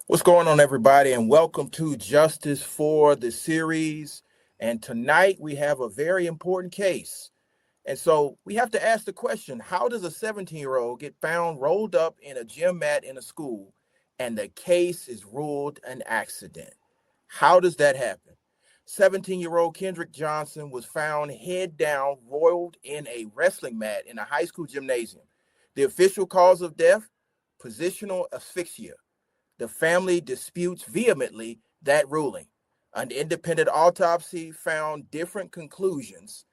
What's going on, everybody, and welcome to Justice for the series. And tonight we have a very important case. And so we have to ask the question, how does a 17-year-old get found rolled up in a gym mat in a school and the case is ruled an accident? How does that happen? 17-year-old Kendrick Johnson was found head down, rolled in a wrestling mat in a high school gymnasium. The official cause of death, positional asphyxia. The family disputes vehemently that ruling. An independent autopsy found different conclusions.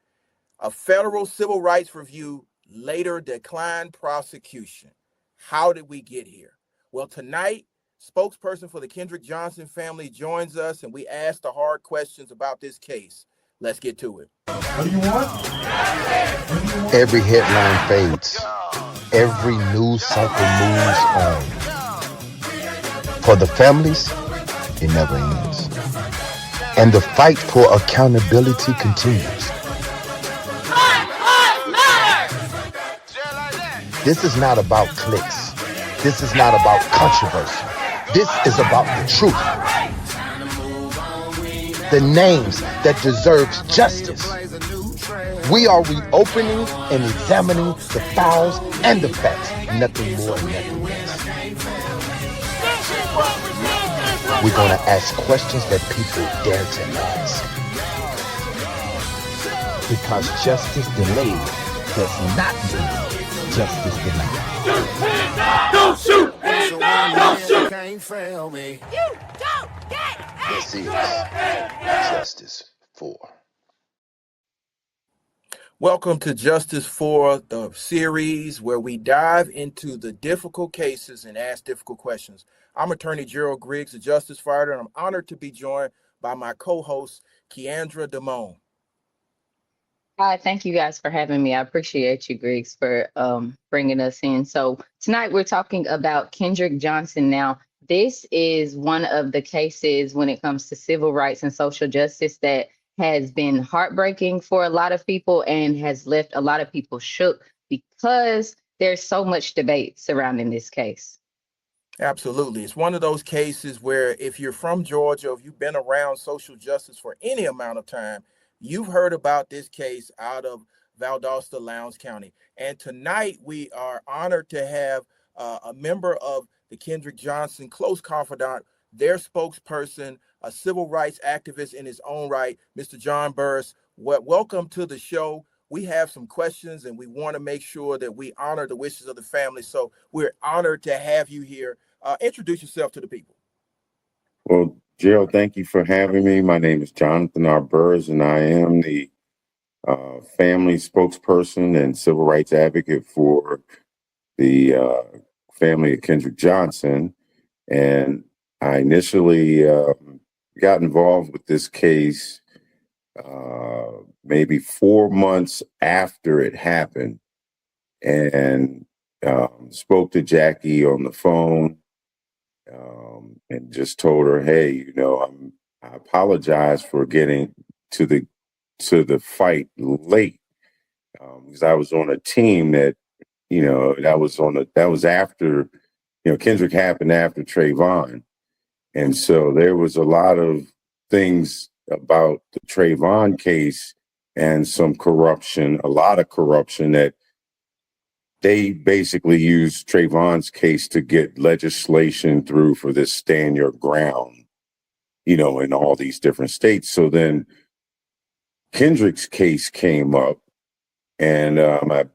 A federal civil rights review later declined prosecution. How did we get here? Well, tonight, spokesperson for the Kendrick Johnson family joins us, and we ask the hard questions about this case. Let's get to it. What do you want? Every headline fades. Every news cycle moves on. For the families, it never ends. And the fight for accountability continues. This is not about clicks. This is not about controversy. This is about the truth. The names that deserves justice. We are reopening and examining the files and the facts. Nothing more and nothing less. We're going to ask questions that people dare to ask. Because justice delayed does not mean justice denied. Don't shoot! Don't shoot! Can't fail me. You don't get it! This is Justice for. Welcome to Justice for the series, where we dive into the difficult cases and ask difficult questions. I'm attorney Gerald Griggs, a justice fighter, and I'm honored to be joined by my co-host, Kiandria Demone. Hi, thank you guys for having me. I appreciate you, Griggs, for bringing us in. So tonight we're talking about Kendrick Johnson. Now, this is one of the cases when it comes to civil rights and social justice that has been heartbreaking for a lot of people and has left a lot of people shook because there's so much debate surrounding this case. Absolutely. It's one of those cases where if you're from Georgia, if you've been around social justice for any amount of time, you've heard about this case out of Valdosta, Lowndes County. And tonight we are honored to have a member of the Kendrick Johnson close confidant, their spokesperson, a civil rights activist in his own right, Mr. John Burris. Welcome to the show. We have some questions and we want to make sure that we honor the wishes of the family. So we're honored to have you here. Introduce yourself to the people. Well, Gerald, thank you for having me. My name is Jonathan R. Burrs, and I am the family spokesperson and civil rights advocate for the family of Kendrick Johnson. And I initially got involved with this case maybe 4 months after it happened, and spoke to Jackie on the phone. And just told her, hey, I apologize for getting to the fight late, because I was on a team that was after, Kendrick happened after Trayvon, and so there was a lot of things about the Trayvon case and some corruption, a lot of corruption that they basically used Trayvon's case to get legislation through for this stand your ground, in all these different states. So then Kendrick's case came up, and I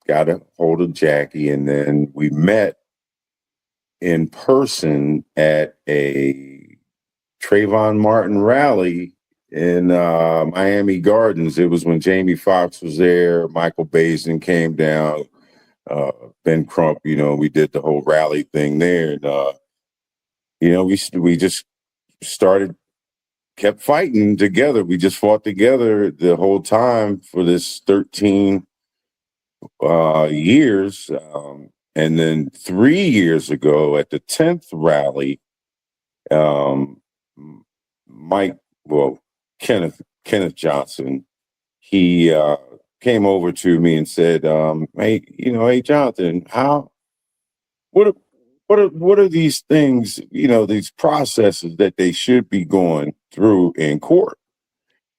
got a hold of Jackie, and then we met in person at a Trayvon Martin rally in Miami Gardens. It was when Jamie Foxx was there, Michael Basin came down, Ben Crump, we did the whole rally thing there. And, we just kept fighting together. We just fought together the whole time for this 13 years. And then 3 years ago at the 10th rally, Kenneth Johnson, he came over to me and said, hey Jonathan, what what are these things, these processes that they should be going through in court?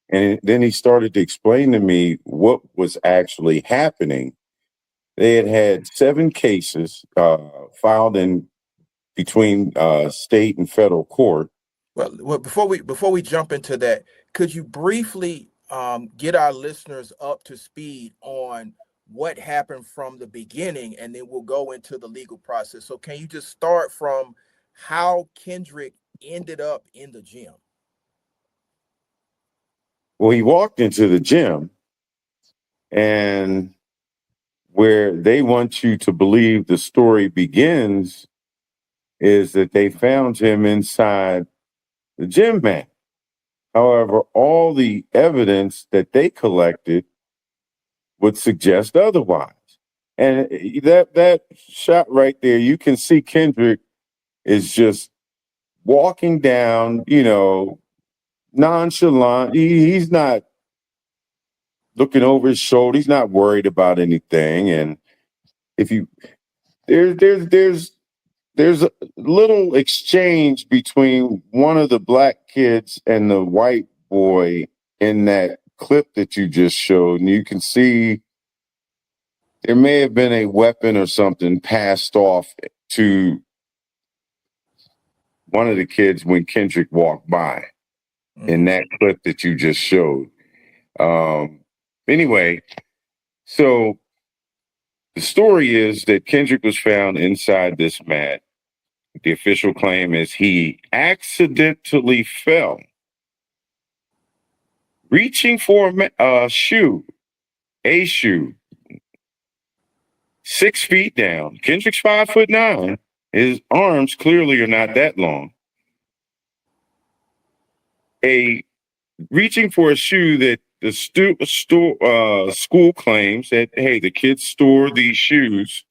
And then he started to explain to me what was actually happening. They had 7 cases filed in between state and federal court. Well, before we jump into that, could you briefly get our listeners up to speed on what happened from the beginning, and then we'll go into the legal process. So, can you just start from how Kendrick ended up in the gym? Well, he walked into the gym, and where they want you to believe the story begins is that they found him inside the gym mat. However, all the evidence that they collected would suggest otherwise. And that shot right there, you can see Kendrick is just walking down, nonchalant. He's not looking over his shoulder. He's not worried about anything. And if you there's a little exchange between one of the black kids and the white boy in that clip that you just showed, and you can see there may have been a weapon or something passed off to one of the kids when Kendrick walked by in that clip that you just showed. Anyway, so the story is that Kendrick was found inside this mat. The official claim is he accidentally fell, reaching for a shoe, 6 feet down. Kendrick's 5'9". His arms clearly are not that long. Reaching for a shoe that the school claims that, hey, the kids store these shoes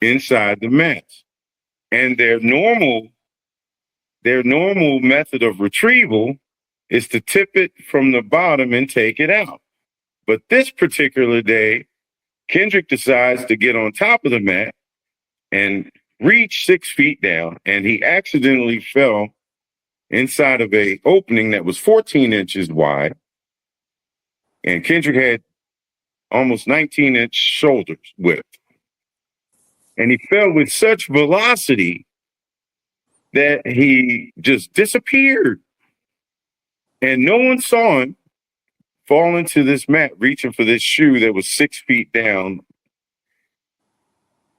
inside the mats. And their normal method of retrieval is to tip it from the bottom and take it out. But this particular day, Kendrick decides to get on top of the mat and reach 6 feet down, and he accidentally fell inside of a opening that was 14 inches wide. And Kendrick had almost 19-inch shoulders width. And he fell with such velocity that he just disappeared. And no one saw him fall into this mat, reaching for this shoe that was 6 feet down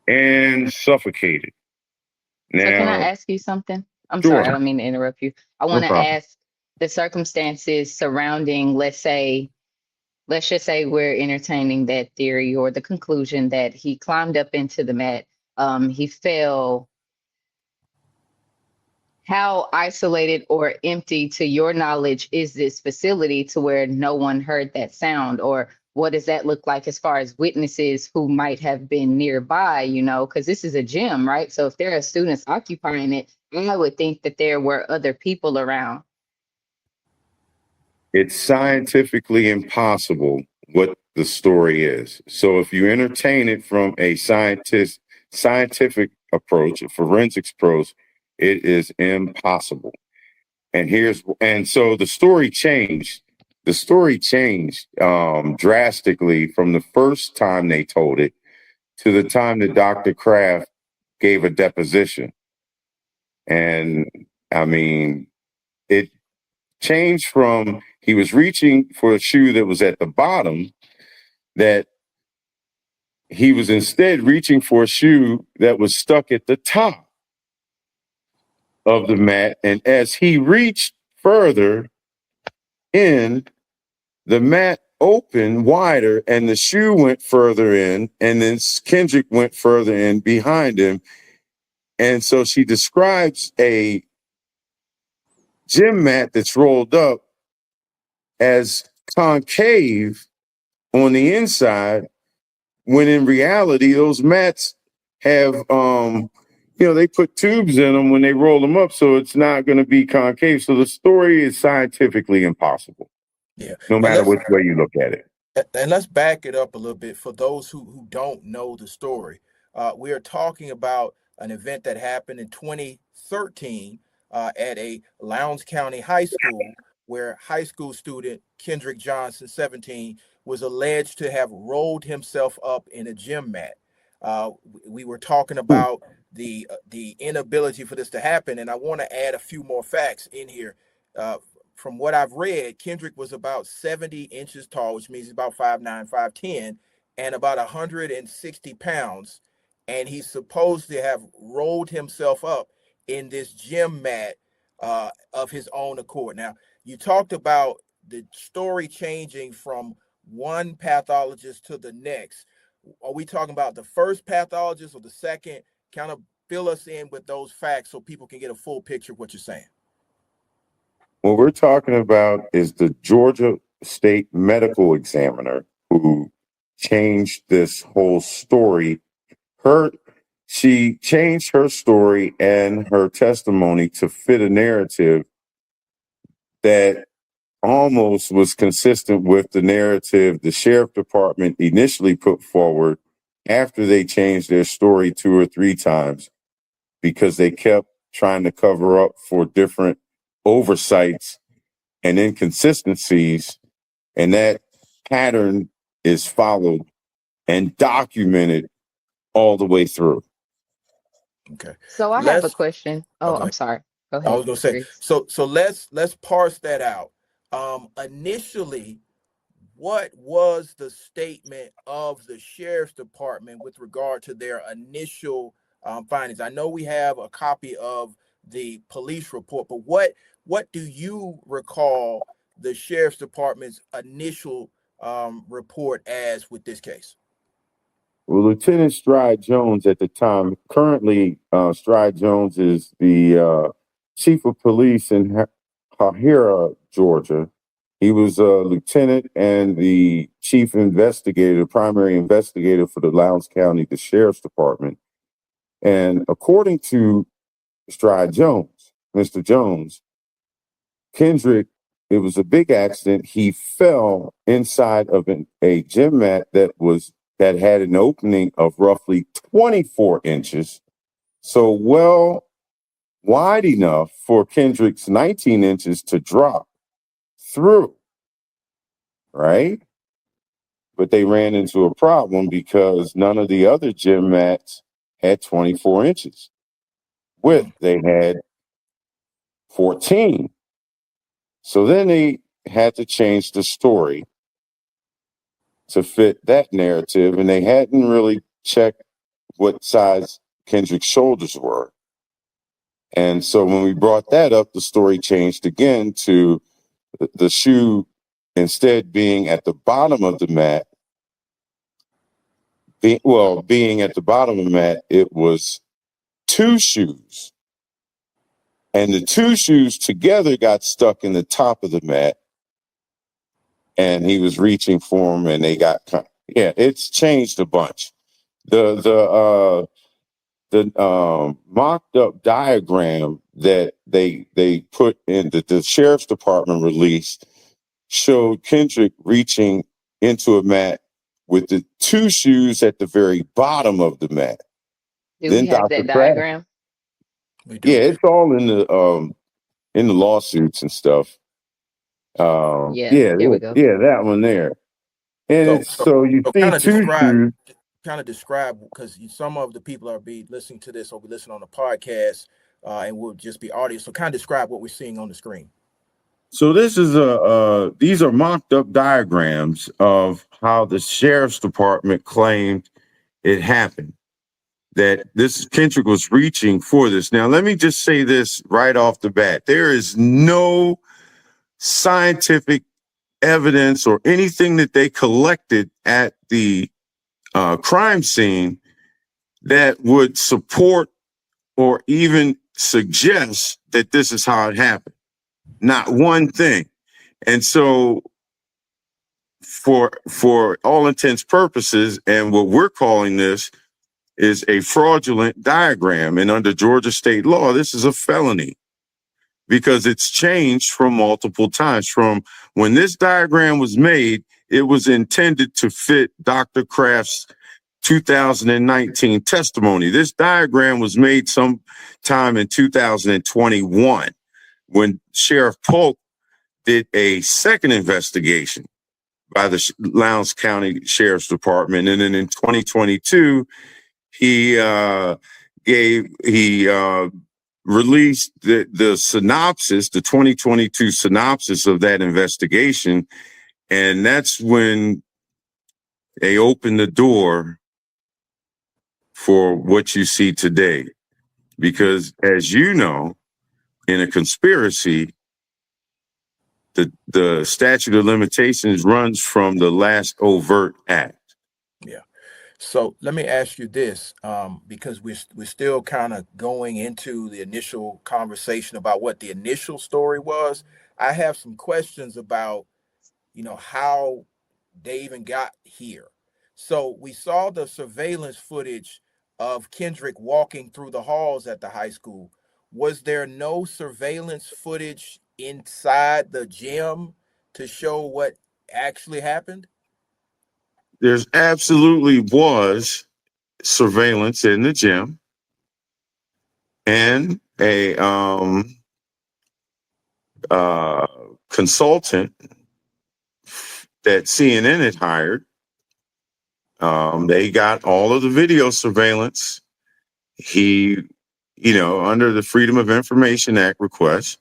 and suffocated. Now, so can I ask you something? I'm sure. sorry, I don't mean to interrupt you. I want to ask the circumstances surrounding, let's just say we're entertaining that theory or the conclusion that he climbed up into the mat. He fell. How isolated or empty, to your knowledge, is this facility to where no one heard that sound? Or what does that look like as far as witnesses who might have been nearby, because this is a gym, right? So if there are students occupying it, I would think that there were other people around. It's scientifically impossible what the story is. So if you entertain it from a scientific approach, a forensics approach, it is impossible. And so the story changed. The story changed drastically from the first time they told it to the time that Dr. Kraft gave a deposition. And I mean, it changed from he was reaching for a shoe that was at the bottom, that he was instead reaching for a shoe that was stuck at the top of the mat. And as he reached further in, the mat opened wider and the shoe went further in, and then Kendrick went further in behind him. And so she describes a gym mat that's rolled up as concave on the inside, when in reality, those mats have, they put tubes in them when they roll them up, so it's not going to be concave. So the story is scientifically impossible. Yeah. No matter which way you look at it. And let's back it up a little bit for those who don't know the story. We are talking about an event that happened in 2013 at a Lowndes County High School, where high school student Kendrick Johnson, 17, was alleged to have rolled himself up in a gym mat. We were talking about the inability for this to happen, and I want to add a few more facts in here. From what I've read, Kendrick was about 70 inches tall, which means he's about 5'9", 5'10", and about 160 pounds. And he's supposed to have rolled himself up in this gym mat of his own accord. Now, you talked about the story changing from one pathologist to the next. Are we talking about the first pathologist or the second? Kind of fill us in with those facts so people can get a full picture of what you're saying. What we're talking about is the Georgia State Medical Examiner who changed this whole story. She changed her story and her testimony to fit a narrative that almost was consistent with the narrative the sheriff department initially put forward after they changed their story 2 or 3 times because they kept trying to cover up for different oversights and inconsistencies. And that pattern is followed and documented all the way through. Okay. So I have a question. Oh, I'm sorry. Go I ahead. was gonna say, Griggs. so let's parse that out. Initially, what was the statement of the sheriff's department with regard to their initial findings? I know we have a copy of the police report, but what do you recall the sheriff's department's initial report as with this case? Well, Lieutenant Stride Jones at the time, currently Stride Jones is the chief of police in Hahira, Georgia. He was a lieutenant and the chief investigator, primary investigator for the Lowndes County, the sheriff's department. And according to Stride Jones, Mr. Jones, Kendrick, it was a big accident. He fell inside of a gym mat that had an opening of roughly 24 inches. So wide enough for Kendrick's 19 inches to drop through, right? But they ran into a problem because none of the other gym mats had 24 inches width. They had 14. So then they had to change the story to fit that narrative, and they hadn't really checked what size Kendrick's shoulders were. And so when we brought that up, the story changed again to the shoe instead being at the bottom of the mat. Being at the bottom of the mat, it was 2 shoes. And the 2 shoes together got stuck in the top of the mat. And he was reaching for them and they got, it's changed a bunch. The mocked up diagram that they put in the sheriff's department released showed Kendrick reaching into a mat with the 2 shoes at the very bottom of the mat. Do we have that diagram? Yeah, it's all in the lawsuits and stuff. Here we go. Yeah, that one there. And so you see kind of 2 shoes. Kind of describe, because some of the people are listening to this or be listening on the podcast and will just be audio. So kind of describe what we're seeing on the screen. So this is these are mocked up diagrams of how the sheriff's department claimed it happened, that this Kendrick was reaching for this. Now, let me just say this right off the bat. There is no scientific evidence or anything that they collected at the crime scene that would support or even suggest that this is how it happened. Not one thing. And so for all intents purposes, and what we're calling this is a fraudulent diagram. And under Georgia state law, this is a felony because it's changed from multiple times. From when this diagram was made, it was intended to fit Dr. Kraft's 2019 testimony. This diagram was made sometime in 2021 when Sheriff Polk did a second investigation by the Lowndes County Sheriff's Department. And then in 2022, he released the synopsis, the 2022 synopsis of that investigation. And that's when they opened the door for what you see today. Because as you know, in a conspiracy, the statute of limitations runs from the last overt act. Yeah. So let me ask you this, because we're still kind of going into the initial conversation about what the initial story was. I have some questions about, how they even got here. So we saw the surveillance footage of Kendrick walking through the halls at the high school. Was there no surveillance footage inside the gym to show what actually happened? There's absolutely was surveillance in the gym, and a consultant that CNN had hired. They got all of the video surveillance. He, under the Freedom of Information Act request,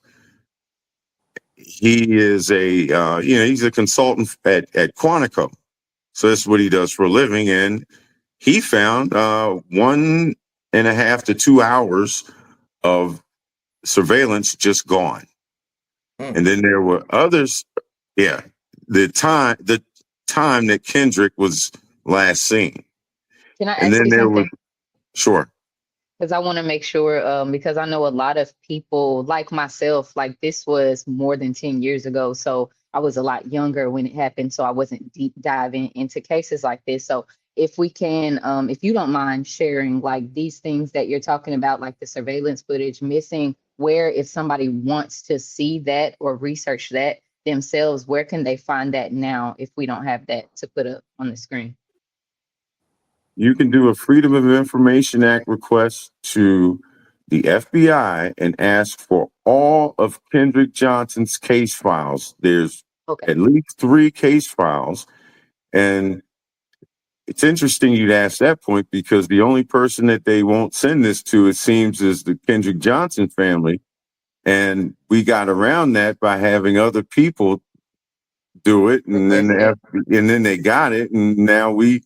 he is he's a consultant at Quantico. So that's what he does for a living. And he found 1.5 to 2 hours of surveillance just gone. And then there were others. Yeah. The time that Kendrick was last seen. Can I ask you something? Sure. Because I want to make sure, because I know a lot of people like myself, like this was more than 10 years ago. So I was a lot younger when it happened. So I wasn't deep diving into cases like this. So if we can, if you don't mind sharing like these things that you're talking about, like the surveillance footage missing, where if somebody wants to see that or research that themselves, where can they find that now if we don't have that to put up on the screen? You can do a Freedom of Information Act request to the FBI and ask for all of Kendrick Johnson's case files. There's at least 3 case files. And it's interesting you'd ask that point because the only person that they won't send this to, it seems, is the Kendrick Johnson family. And we got around that by having other people do it. And then they got it. And now we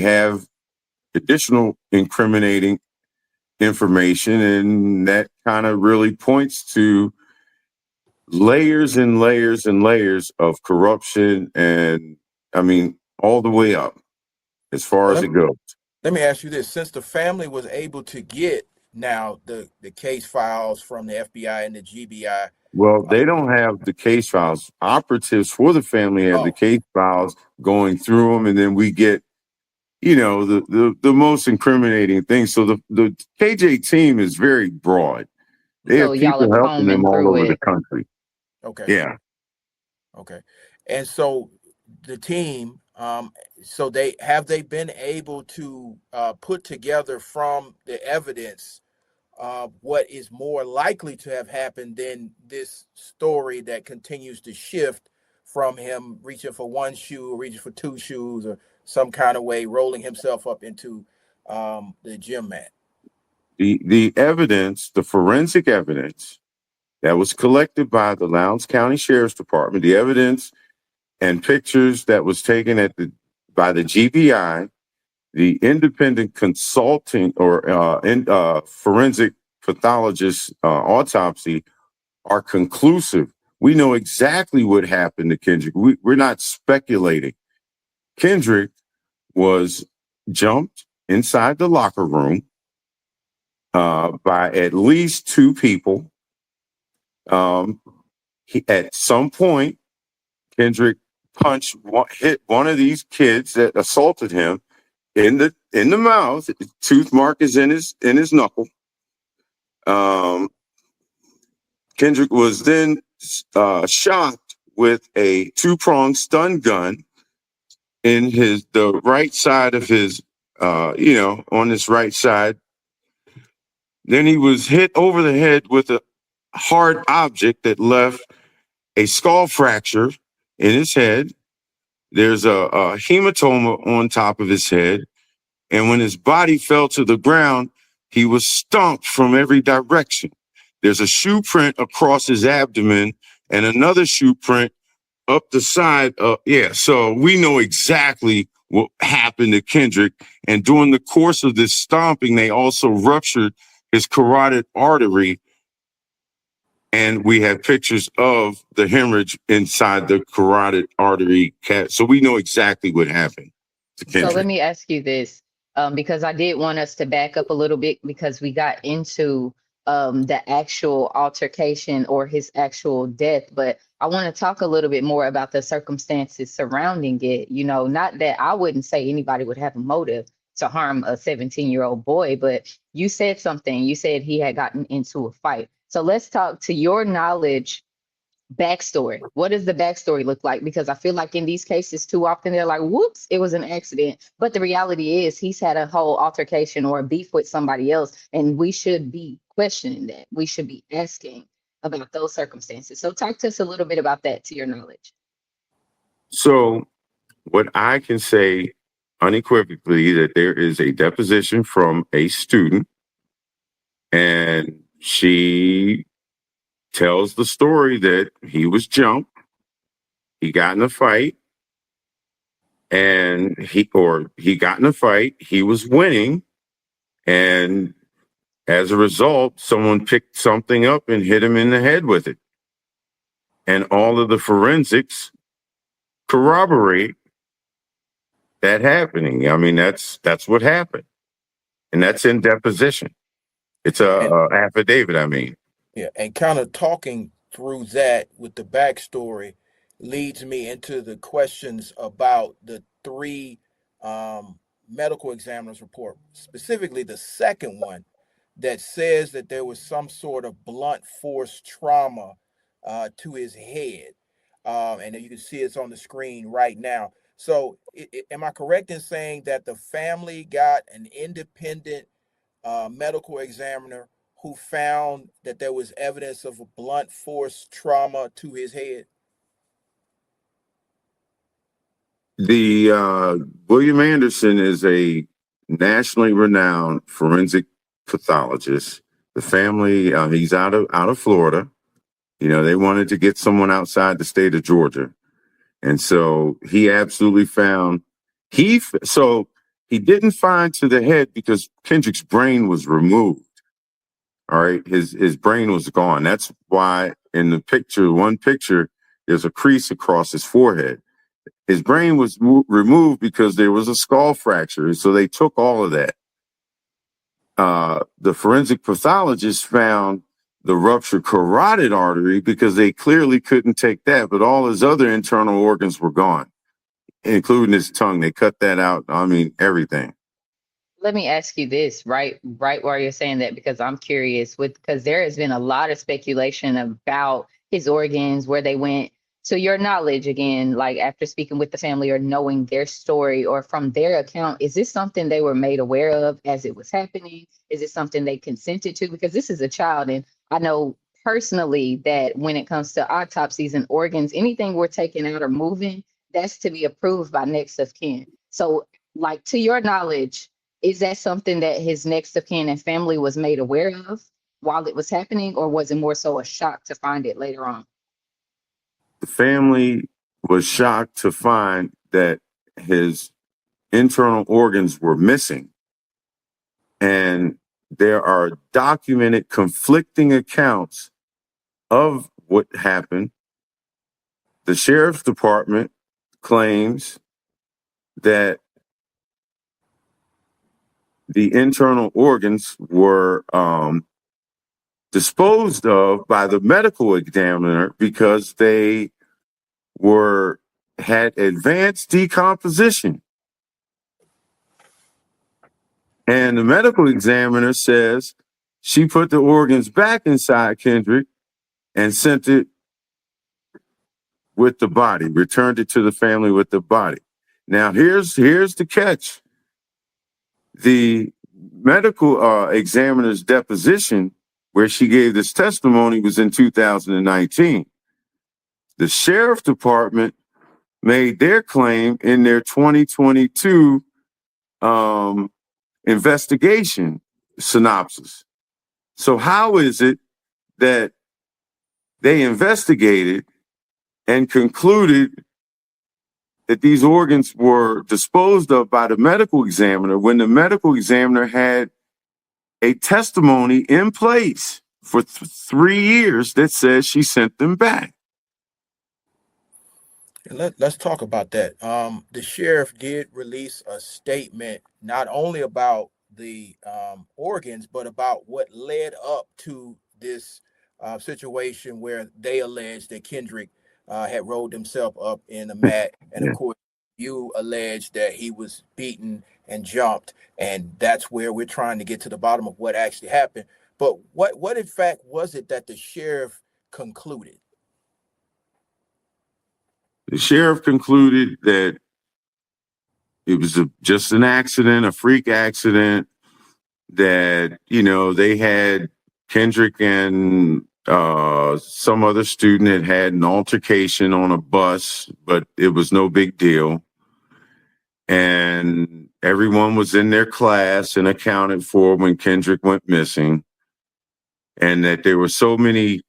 have additional incriminating information, and that kind of really points to layers and layers and layers of corruption, and I mean all the way up as far as it goes. Let me ask you this: since the family was able to get now the case files from the FBI and the GBI, well, they don't have the case files. Operatives for the family have the case files, going through them, and then we get the most incriminating things. So the KJ team is very broad. They have people helping them all over the country. Okay. Yeah. Okay. And so the team, so they been able to put together from the evidence what is more likely to have happened than this story that continues to shift from him reaching for one shoe, reaching for 2 shoes, or some kind of way rolling himself up into the gym mat. The evidence, the forensic evidence that was collected by the Lowndes County Sheriff's Department, the evidence and pictures that was taken by the GBI, the independent consulting or forensic pathologist autopsy, are conclusive. We know exactly what happened to Kendrick. We're not speculating. Kendrick was jumped inside the locker room by at least 2 people. At some point, Kendrick hit one of these kids that assaulted him in the mouth. The tooth mark is in his knuckle. Kendrick was then shot with a 2-pronged stun gun in the right side of his on his right side. Then he was hit over the head with a hard object that left a skull fracture in his head. There's a hematoma on top of his head. And when his body fell to the ground, he was stomped from every direction. There's a shoe print across his abdomen and another shoe print up the side. So we know exactly what happened to Kendrick. And during the course of this stomping, they also ruptured his carotid artery. And we have pictures of the hemorrhage inside the carotid artery. So we know exactly what happened to Kendrick. So let me ask you this, because I did want us to back up a little bit because we got into the actual altercation or his actual death, but I want to talk a little bit more about the circumstances surrounding it. Not that I wouldn't say anybody would have a motive to harm a 17-year-old boy, but you said something. You said he had gotten into a fight. So let's talk to your knowledge. Backstory. What does the backstory look like? Because I feel like in these cases, too often they're like, whoops, it was an accident. But the reality is he's had a whole altercation or a beef with somebody else. And we should be questioning that. We should be asking about those circumstances. So talk to us a little bit about that to your knowledge. So what I can say unequivocally that there is a deposition from a student, and she tells the story that he was jumped, he got in a fight, and he got in a fight, he was winning, and as a result, someone picked something up and hit him in the head with it. And all of the forensics corroborate that happening. I mean, that's what happened. And that's in deposition. It's a affidavit, I mean. Yeah, and kind of talking through that with the backstory leads me into the questions about the three medical examiners report, specifically the second one that says that there was some sort of blunt force trauma to his head. And you can see it's on the screen right now. So, am I correct in saying that the family got an independent medical examiner who found that there was evidence of a blunt force trauma to his head? The William Anderson is a nationally renowned forensic pathologist. The family, he's out of Florida. They wanted to get someone outside the state of Georgia. And so he absolutely found, so he didn't find to the head because Kendrick's brain was removed. All right. His brain was gone. That's why in the picture, one picture, there's a crease across his forehead. His brain was removed because there was a skull fracture. So they took all of that. The forensic pathologist found the ruptured carotid artery because they clearly couldn't take that, but all his other internal organs were gone, including his tongue. They cut that out. I mean, everything. Let me ask you this, right while you're saying that, because I'm curious because there has been a lot of speculation about his organs, where they went. To your knowledge, again, like after speaking with the family or knowing their story or from their account, is this something they were made aware of as it was happening? Is it something they consented to? Because this is a child, and I know personally that when it comes to autopsies and organs, anything we're taking out or moving, that's to be approved by next of kin. So, like, to your knowledge, is that something that his next of kin and family was made aware of while it was happening, or was it more so a shock to find it later on? The family was shocked to find that his internal organs were missing. And there are documented conflicting accounts of what happened. The sheriff's department claims that the internal organs were disposed of by the medical examiner because they had advanced decomposition. And the medical examiner says she put the organs back inside Kendrick and sent it with the body, returned it to the family with the body. Now here's the catch. The medical examiner's deposition, where she gave this testimony, was in 2019. The sheriff department made their claim in their 2022 investigation synopsis. So how is it that they investigated and concluded that these organs were disposed of by the medical examiner when the medical examiner had a testimony in place for 3 years that says she sent them back? Let's talk about that. The sheriff did release a statement not only about the organs, but about what led up to this situation where they alleged that Kendrick had rolled himself up in a mat. And of Yeah. course, you alleged that he was beaten and jumped. And that's where we're trying to get to the bottom of what actually happened. But what in fact was it that the sheriff concluded? The sheriff concluded that it was just an accident, a freak accident, that, they had Kendrick and some other student had an altercation on a bus, but it was no big deal. And everyone was in their class and accounted for when Kendrick went missing. And that there were so many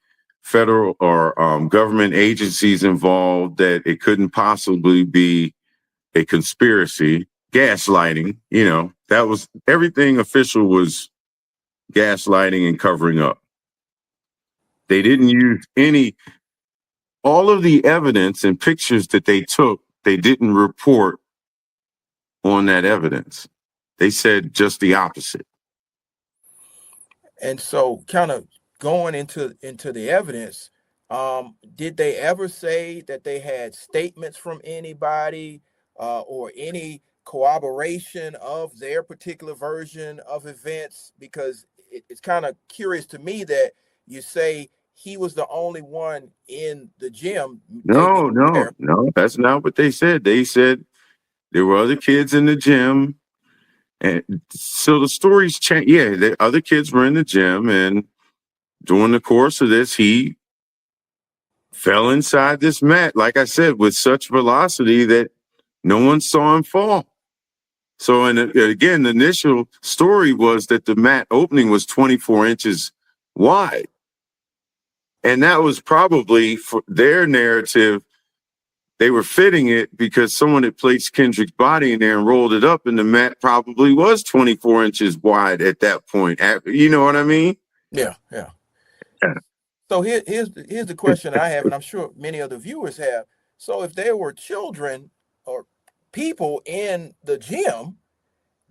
federal or government agencies involved that it couldn't possibly be a conspiracy. Gaslighting, that was everything official was gaslighting and covering up. They didn't use all of the evidence and pictures that they took, they didn't report on that evidence. They said just the opposite. And so, kind of going into the evidence, did they ever say that they had statements from anybody or any corroboration of their particular version of events? Because it's kind of curious to me that you say he was the only one in the gym. No, that's not what they said. They said there were other kids in the gym. And so the stories change. Yeah, the other kids were in the gym, and during the course of this, he fell inside this mat, like I said, with such velocity that no one saw him fall. So, and again, the initial story was that the mat opening was 24 inches wide. And that was probably, for their narrative, they were fitting it because someone had placed Kendrick's body in there and rolled it up, and the mat probably was 24 inches wide at that point. You know what I mean? Yeah. So here's the question I have, and I'm sure many of the viewers have. So if there were children or people in the gym,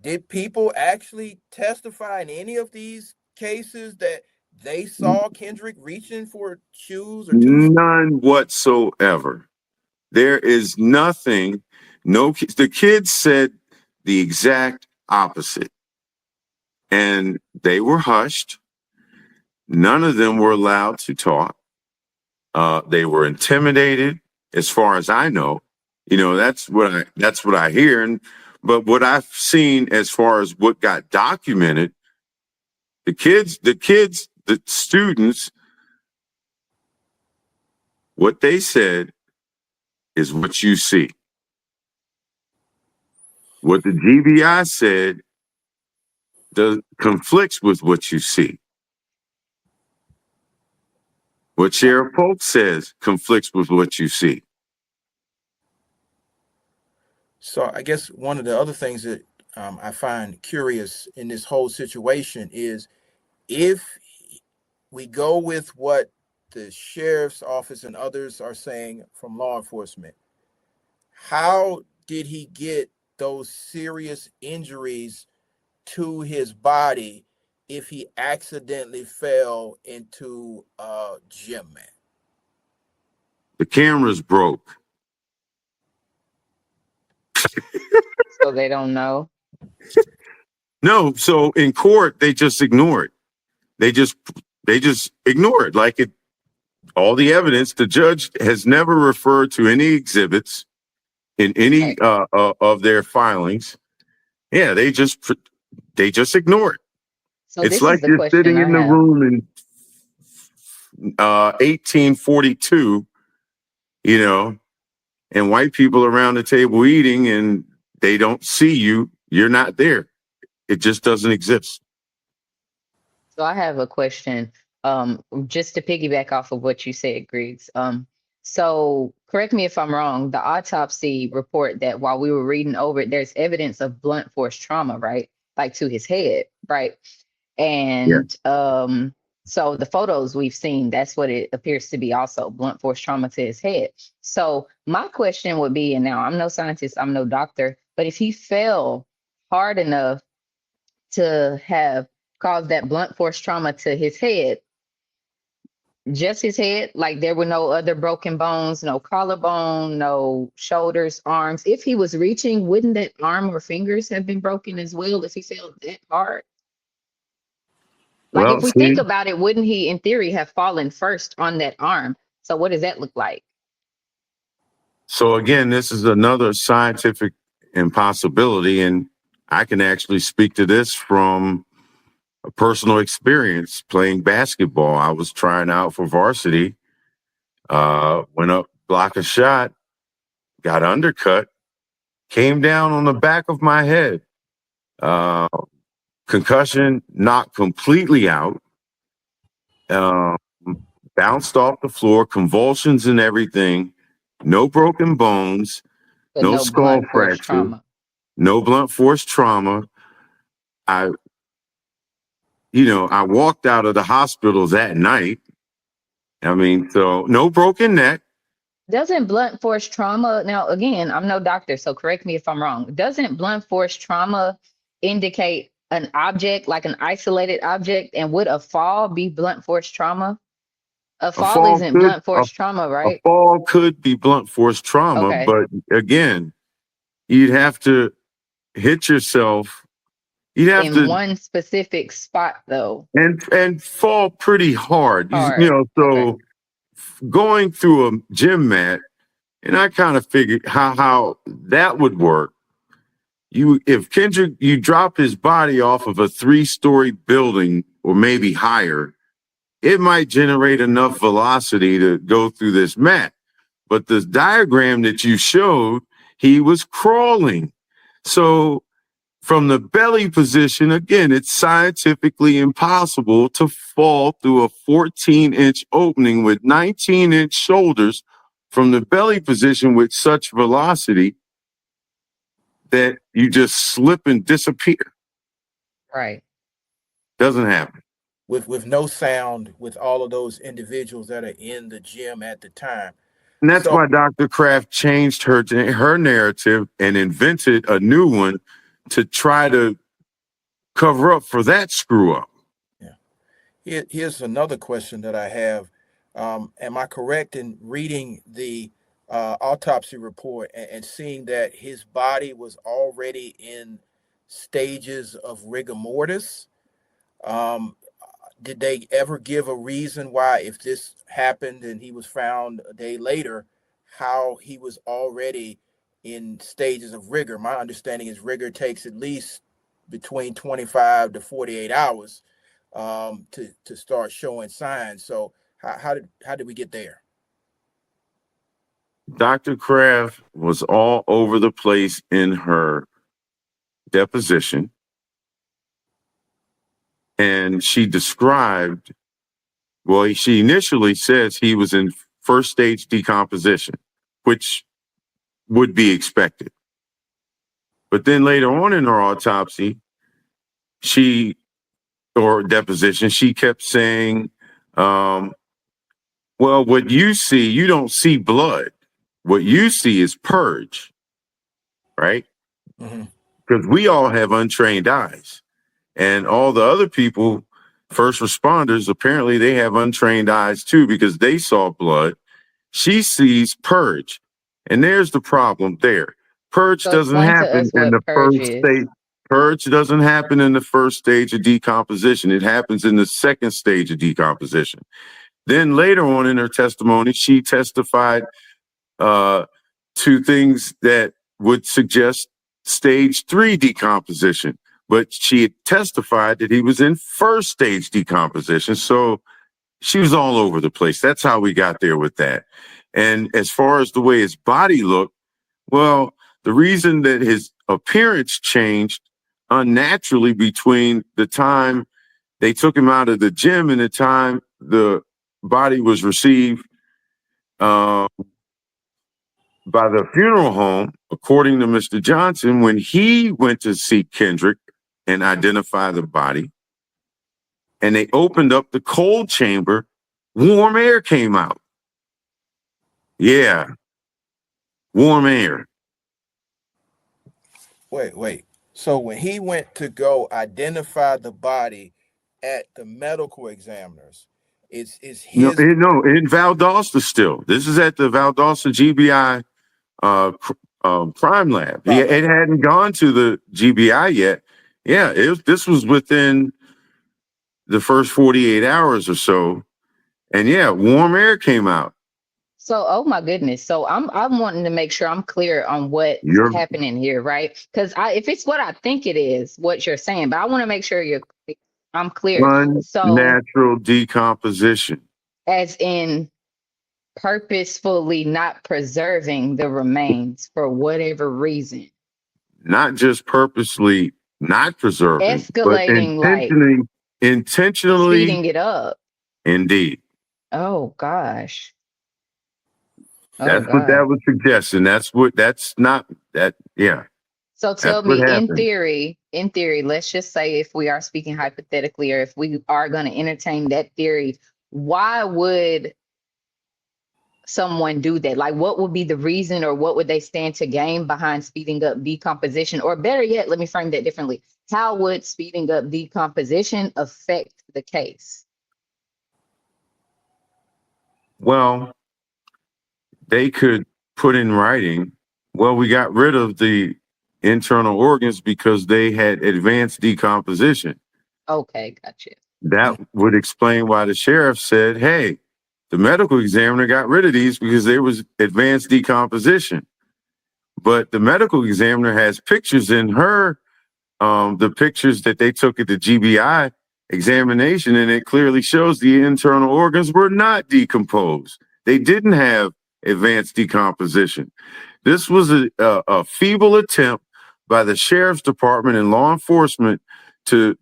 did people actually testify in any of these cases that they saw Kendrick reaching for shoes or toothpaste? None whatsoever. There is nothing. The kids said the exact opposite. And they were hushed. None of them were allowed to talk. They were intimidated, as far as I know. That's what I hear. But what I've seen as far as what got documented, the students, what they said is what you see. What the GBI said conflicts with what you see. What Sheriff Polk says conflicts with what you see. So I guess one of the other things that I find curious in this whole situation is if we go with what the sheriff's office and others are saying from law enforcement, how did he get those serious injuries to his body if he accidentally fell into a gym mat? The cameras broke. So they don't know. No, so in court they just ignore it. They just ignore it. Like all the evidence. The judge has never referred to any exhibits in any of their filings. Yeah, they just they just ignore it. So It's this is like the you're question sitting I in the have. room in 1842, you know, and white people around the table eating, and they don't see you. You're not there. It just doesn't exist. So I have a question, just to piggyback off of what you said, Griggs. So correct me if I'm wrong, the autopsy report that while we were reading over it, there's evidence of blunt force trauma, right? Like to his head, right? Yeah. And so the photos we've seen, that's what it appears to be also, blunt force trauma to his head. So my question would be, and now I'm no scientist, I'm no doctor, but if he fell hard enough to have caused that blunt force trauma to his head, just his head, like there were no other broken bones, no collarbone, no shoulders, arms. If he was reaching, wouldn't that arm or fingers have been broken as well if he fell that hard? Like Well, if we think see, about it, wouldn't he in theory have fallen first on that arm? So what does that look like? so again, this is another scientific impossibility, and I can actually speak to this from a personal experience playing basketball. I was trying out for varsity, went up, block a shot, got undercut, came down on the back of my head. Uh, Concussion, knocked completely out, um, bounced off the floor, convulsions and everything, no broken bones, But no no skull blunt force fracture, trauma. no blunt force trauma. I, I walked out of the hospital that night. I mean, so no broken neck. Doesn't blunt force trauma, now again, I'm no doctor, so correct me if I'm wrong. Doesn't blunt force trauma indicate an object, like an isolated object? And would a fall be blunt force trauma? A A fall fall isn't could blunt force trauma, a right? fall could be blunt force trauma, Okay. but again, you'd have to hit yourself. You'd have In to one specific spot though. and fall pretty hard. Hard. Okay. So going through a gym mat, and I kind of figured how that would work. If Kendrick, you drop his body off of a 3-story building or maybe higher, it might generate enough velocity to go through this mat. But the diagram that you showed, he was crawling. So from the belly position, again, it's scientifically impossible to fall through a 14-inch opening with 19-inch shoulders from the belly position with such velocity that you just slip and disappear. Right. Doesn't happen. With no sound, with all of those individuals that are in the gym at the time. And that's So why Dr. Kraft changed her narrative and invented a new one to try to cover up for that screw up. here's another question that I have. Am I correct in reading the autopsy report and seeing that his body was already in stages of rigor mortis? Um, did they ever give a reason why, if this happened and he was found a day later, how he was already in stages of rigor? My understanding is rigor takes at least between 25 to 48 hours to start showing signs. So how did we get there? Dr. Kraft was all over the place in her deposition. And she described, well, she initially says he was in first stage decomposition, which would be expected. But then later on in her autopsy, deposition, she kept saying, well, what you see, you don't see blood. What you see is purge, right? Mm-hmm. Because we all have untrained eyes. And all the other people, first responders, apparently they have untrained eyes too because they saw blood. She sees purge. And there's the problem there. Purge So doesn't explain to happen us in what the purge first is. stage. Purge doesn't happen in the first stage of decomposition. It happens in the second stage of decomposition. Then later on in her testimony, she testified to things that would suggest stage 3 decomposition, but she had testified that he was in first stage decomposition. So she was all over the place. That's how we got there with that. And as far as the way his body looked, well, the reason that his appearance changed unnaturally between the time they took him out of the gym and the time the body was received by the funeral home, according to Mr. Johnson, when he went to see Kendrick and identify the body, and they opened up the cold chamber, warm air came out. Yeah, warm air. Wait. So when he went to go identify the body at the medical examiners, it's No, his in Valdosta still. This is at the Valdosta GBI crime lab. It hadn't gone to the GBI yet. Yeah, this was within the first 48 hours or so. And yeah, warm air came out. So, oh my goodness. So I'm wanting to make sure I'm clear on what's happening here, right? Because if it's what I think it is, what you're saying, but I want to make sure I'm clear. So unnatural decomposition. As in purposefully not preserving the remains for whatever reason. Not just purposely not preserving, escalating, but intentionally speeding it up. Indeed. Oh gosh. That's what that was suggesting. Yeah. So tell me, in theory, let's just say if we are speaking hypothetically, or if we are going to entertain that theory, why would someone do that? Like, what would be the reason, or what would they stand to gain behind speeding up decomposition? Or better yet, let me frame that differently. How would speeding up decomposition affect the case? Well, they could put in writing, well, we got rid of the internal organs because they had advanced decomposition. Okay, gotcha. That would explain why the sheriff said, hey, the medical examiner got rid of these because there was advanced decomposition. But the medical examiner has pictures in her, the pictures that they took at the GBI examination, and it clearly shows the internal organs were not decomposed. They didn't have advanced decomposition. This was a feeble attempt by the sheriff's department and law enforcement to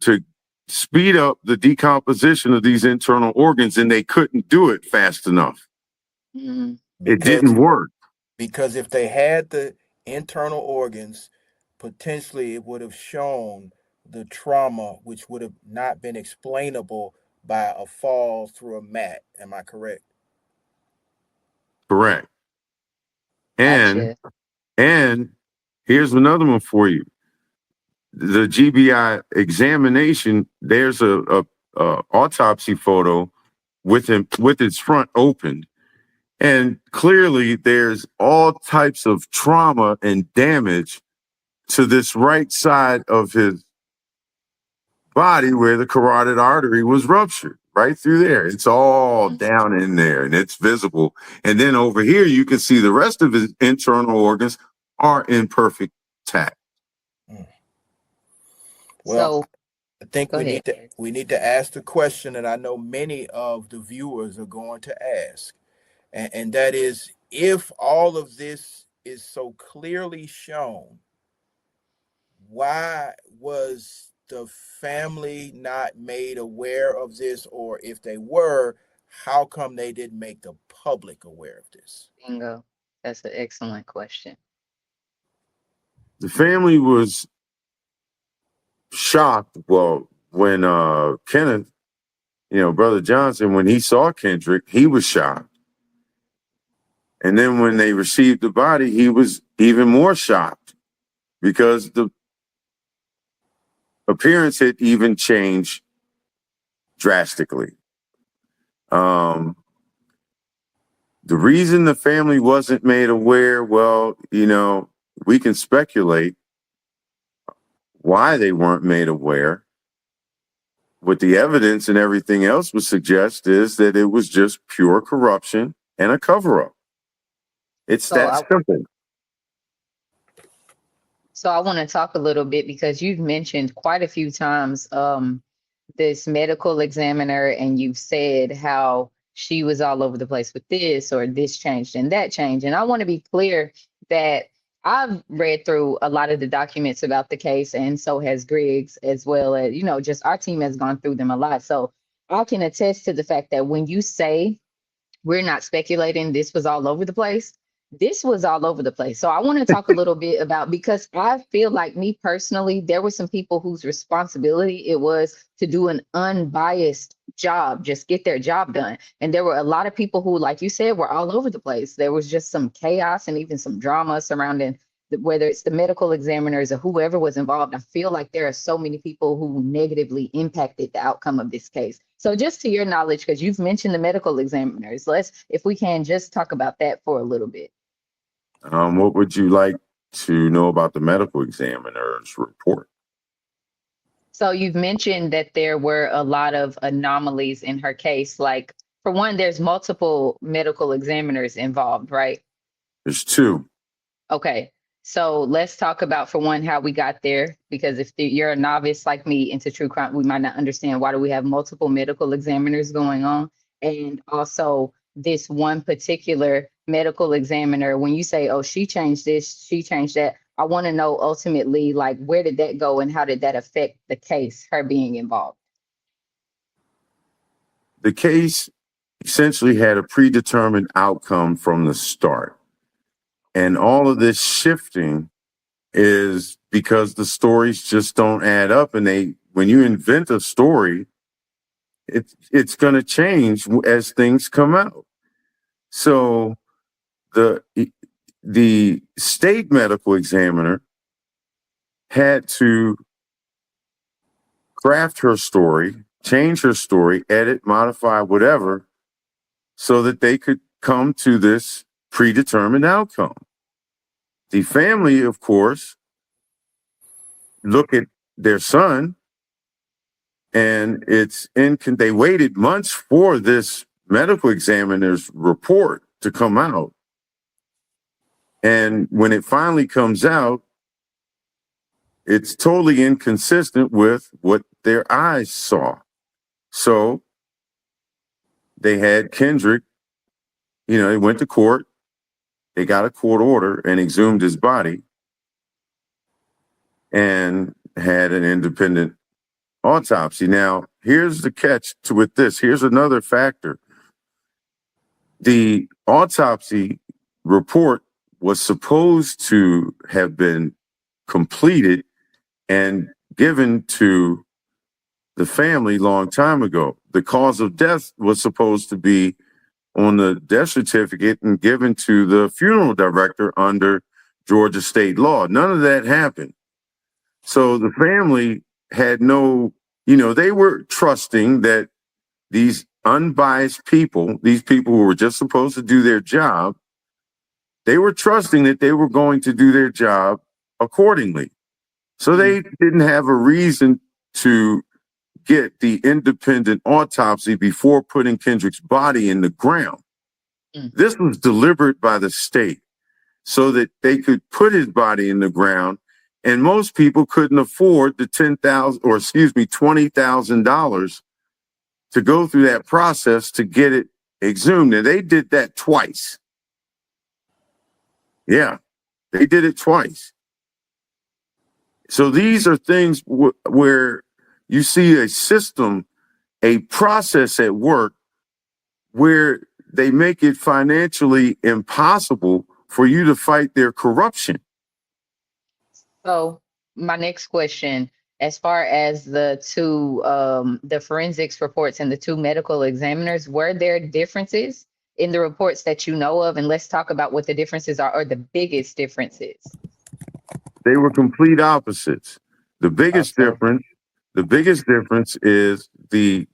speed up the decomposition of these internal organs, and they couldn't do it fast enough. It didn't work. Because if they had the internal organs, potentially it would have shown the trauma, which would have not been explainable by a fall through a mat. Am I correct? Correct. And Gotcha. and here's another one for you. The GBI examination, there's a autopsy photo with its front open, and clearly there's all types of trauma and damage to this right side of his body where the carotid artery was ruptured. Right through there. It's all down in there and it's visible. And then over here, you can see the rest of his internal organs are in perfect tact. Well, I think we need to ask the question that I know many of the viewers are going to ask. And that is, if all of this is so clearly shown, why was the family not made aware of this? Or if they were, how come they didn't make the public aware of this? Bingo. That's an excellent question. The family was shocked. Well, when Kenneth, Brother Johnson, when he saw Kendrick, he was shocked. And then when they received the body, he was even more shocked because the appearance had even changed drastically. The reason the family wasn't made aware, well, we can speculate why they weren't made aware. What the evidence and everything else would suggest is that it was just pure corruption and a cover-up. It's that simple. So I want to talk a little bit because you've mentioned quite a few times this medical examiner, and you've said how she was all over the place with this or this changed and that changed. And I want to be clear that I've read through a lot of the documents about the case, and so has Griggs, as well as, just our team has gone through them a lot. So I can attest to the fact that when you say we're not speculating, this was all over the place. This was all over the place. So I want to talk a little bit about, because I feel like, me personally, there were some people whose responsibility it was to do an unbiased job, just get their job done. And there were a lot of people who, like you said, were all over the place. There was just some chaos and even some drama surrounding whether it's the medical examiners or whoever was involved. I feel like there are so many people who negatively impacted the outcome of this case. So just to your knowledge, because you've mentioned the medical examiners, if we can just talk about that for a little bit. What would you like to know about the medical examiner's report? So you've mentioned that there were a lot of anomalies in her case. Like, for one, there's multiple medical examiners involved, right? There's two. Okay. So let's talk about, for one, how we got there, because if you're a novice like me into true crime, we might not understand why do we have multiple medical examiners going on. And also this one particular medical examiner, when you say, oh, she changed this, she changed that, I want to know ultimately, like, where did that go and how did that affect the case, her being involved? The case essentially had a predetermined outcome from the start. And all of this shifting is because the stories just don't add up. And when you invent a story, it's going to change as things come out. So the state medical examiner had to craft her story, change her story, edit, modify, whatever, so that they could come to this predetermined outcome. The family, of course, look at their son, and they waited months for this medical examiner's report to come out. And when it finally comes out, it's totally inconsistent with what their eyes saw. So they had Kendrick, they went to court, they got a court order and exhumed his body and had an independent autopsy. Now, here's the catch with this. Here's another factor. The autopsy report was supposed to have been completed and given to the family long time ago. The cause of death was supposed to be on the death certificate and given to the funeral director under Georgia state law. None of that happened. So the family had they were trusting that these unbiased people, these people who were just supposed to do their job, they were trusting that they were going to do their job accordingly. So they didn't have a reason to get the independent autopsy before putting Kendrick's body in the ground. This was deliberate by the state so that they could put his body in the ground, and most people couldn't afford the $20,000 to go through that process to get it exhumed. And they did that twice. Yeah, they did it twice. So these are things where you see a system, a process at work where they make it financially impossible for you to fight their corruption. So my next question, as far as the two, the forensics reports and the two medical examiners, were there differences in the reports that you know of? And let's talk about what the differences are, or the biggest differences. They were complete opposites. The biggest difference is the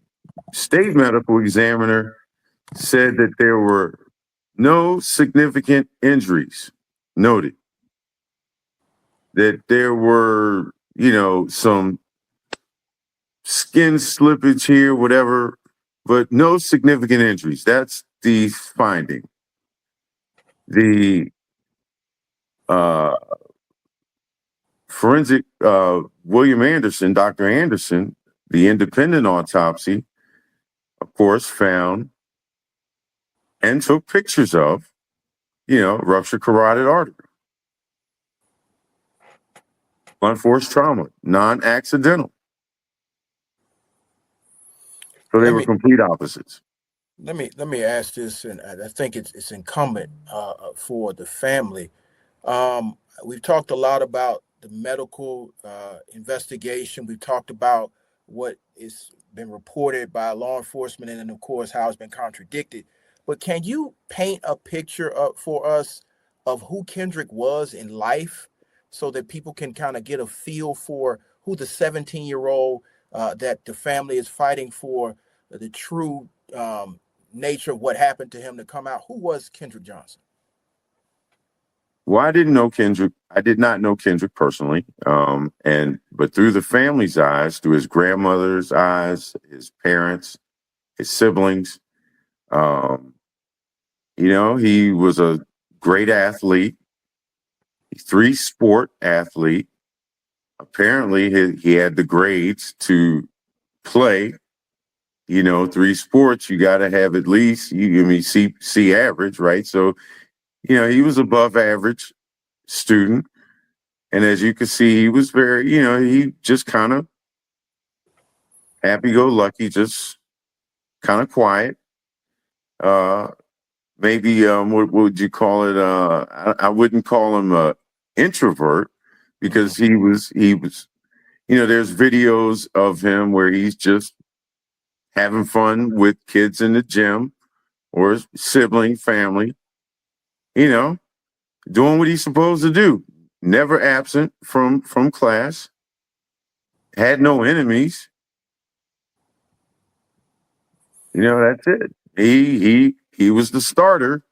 state medical examiner said that there were no significant injuries noted. That there were, some skin slippage here, whatever, but no significant injuries. That's the finding. The forensic William Anderson, Dr. Anderson, the independent autopsy, of course, found and took pictures of, ruptured carotid artery, blunt force trauma, non-accidental. So they Let were me complete opposites. let me ask this, and I think it's incumbent for the family. We've talked a lot about the medical investigation. We've talked about what is been reported by law enforcement, and then of course how it's been contradicted. But can you paint a picture up for us of who Kendrick was in life, so that people can kind of get a feel for who the 17-year-old that the family is fighting for, the true nature of what happened to him to come out? Who was Kendrick Johnson? Well, I didn't know Kendrick. I did not know Kendrick personally. But through the family's eyes, through his grandmother's eyes, his parents, his siblings, he was a great athlete, three-sport athlete. Apparently, he had the grades to play. Three sports, you got to have at least, C average, right? So, he was above average student. And as you can see, he was very, he just kind of happy-go-lucky, just kind of quiet. Maybe what would you call it? I wouldn't call him a introvert, because he was. There's videos of him where he's just having fun with kids in the gym or sibling family, doing what he's supposed to do. Never absent from class. Had no enemies. That's it. He was the starter,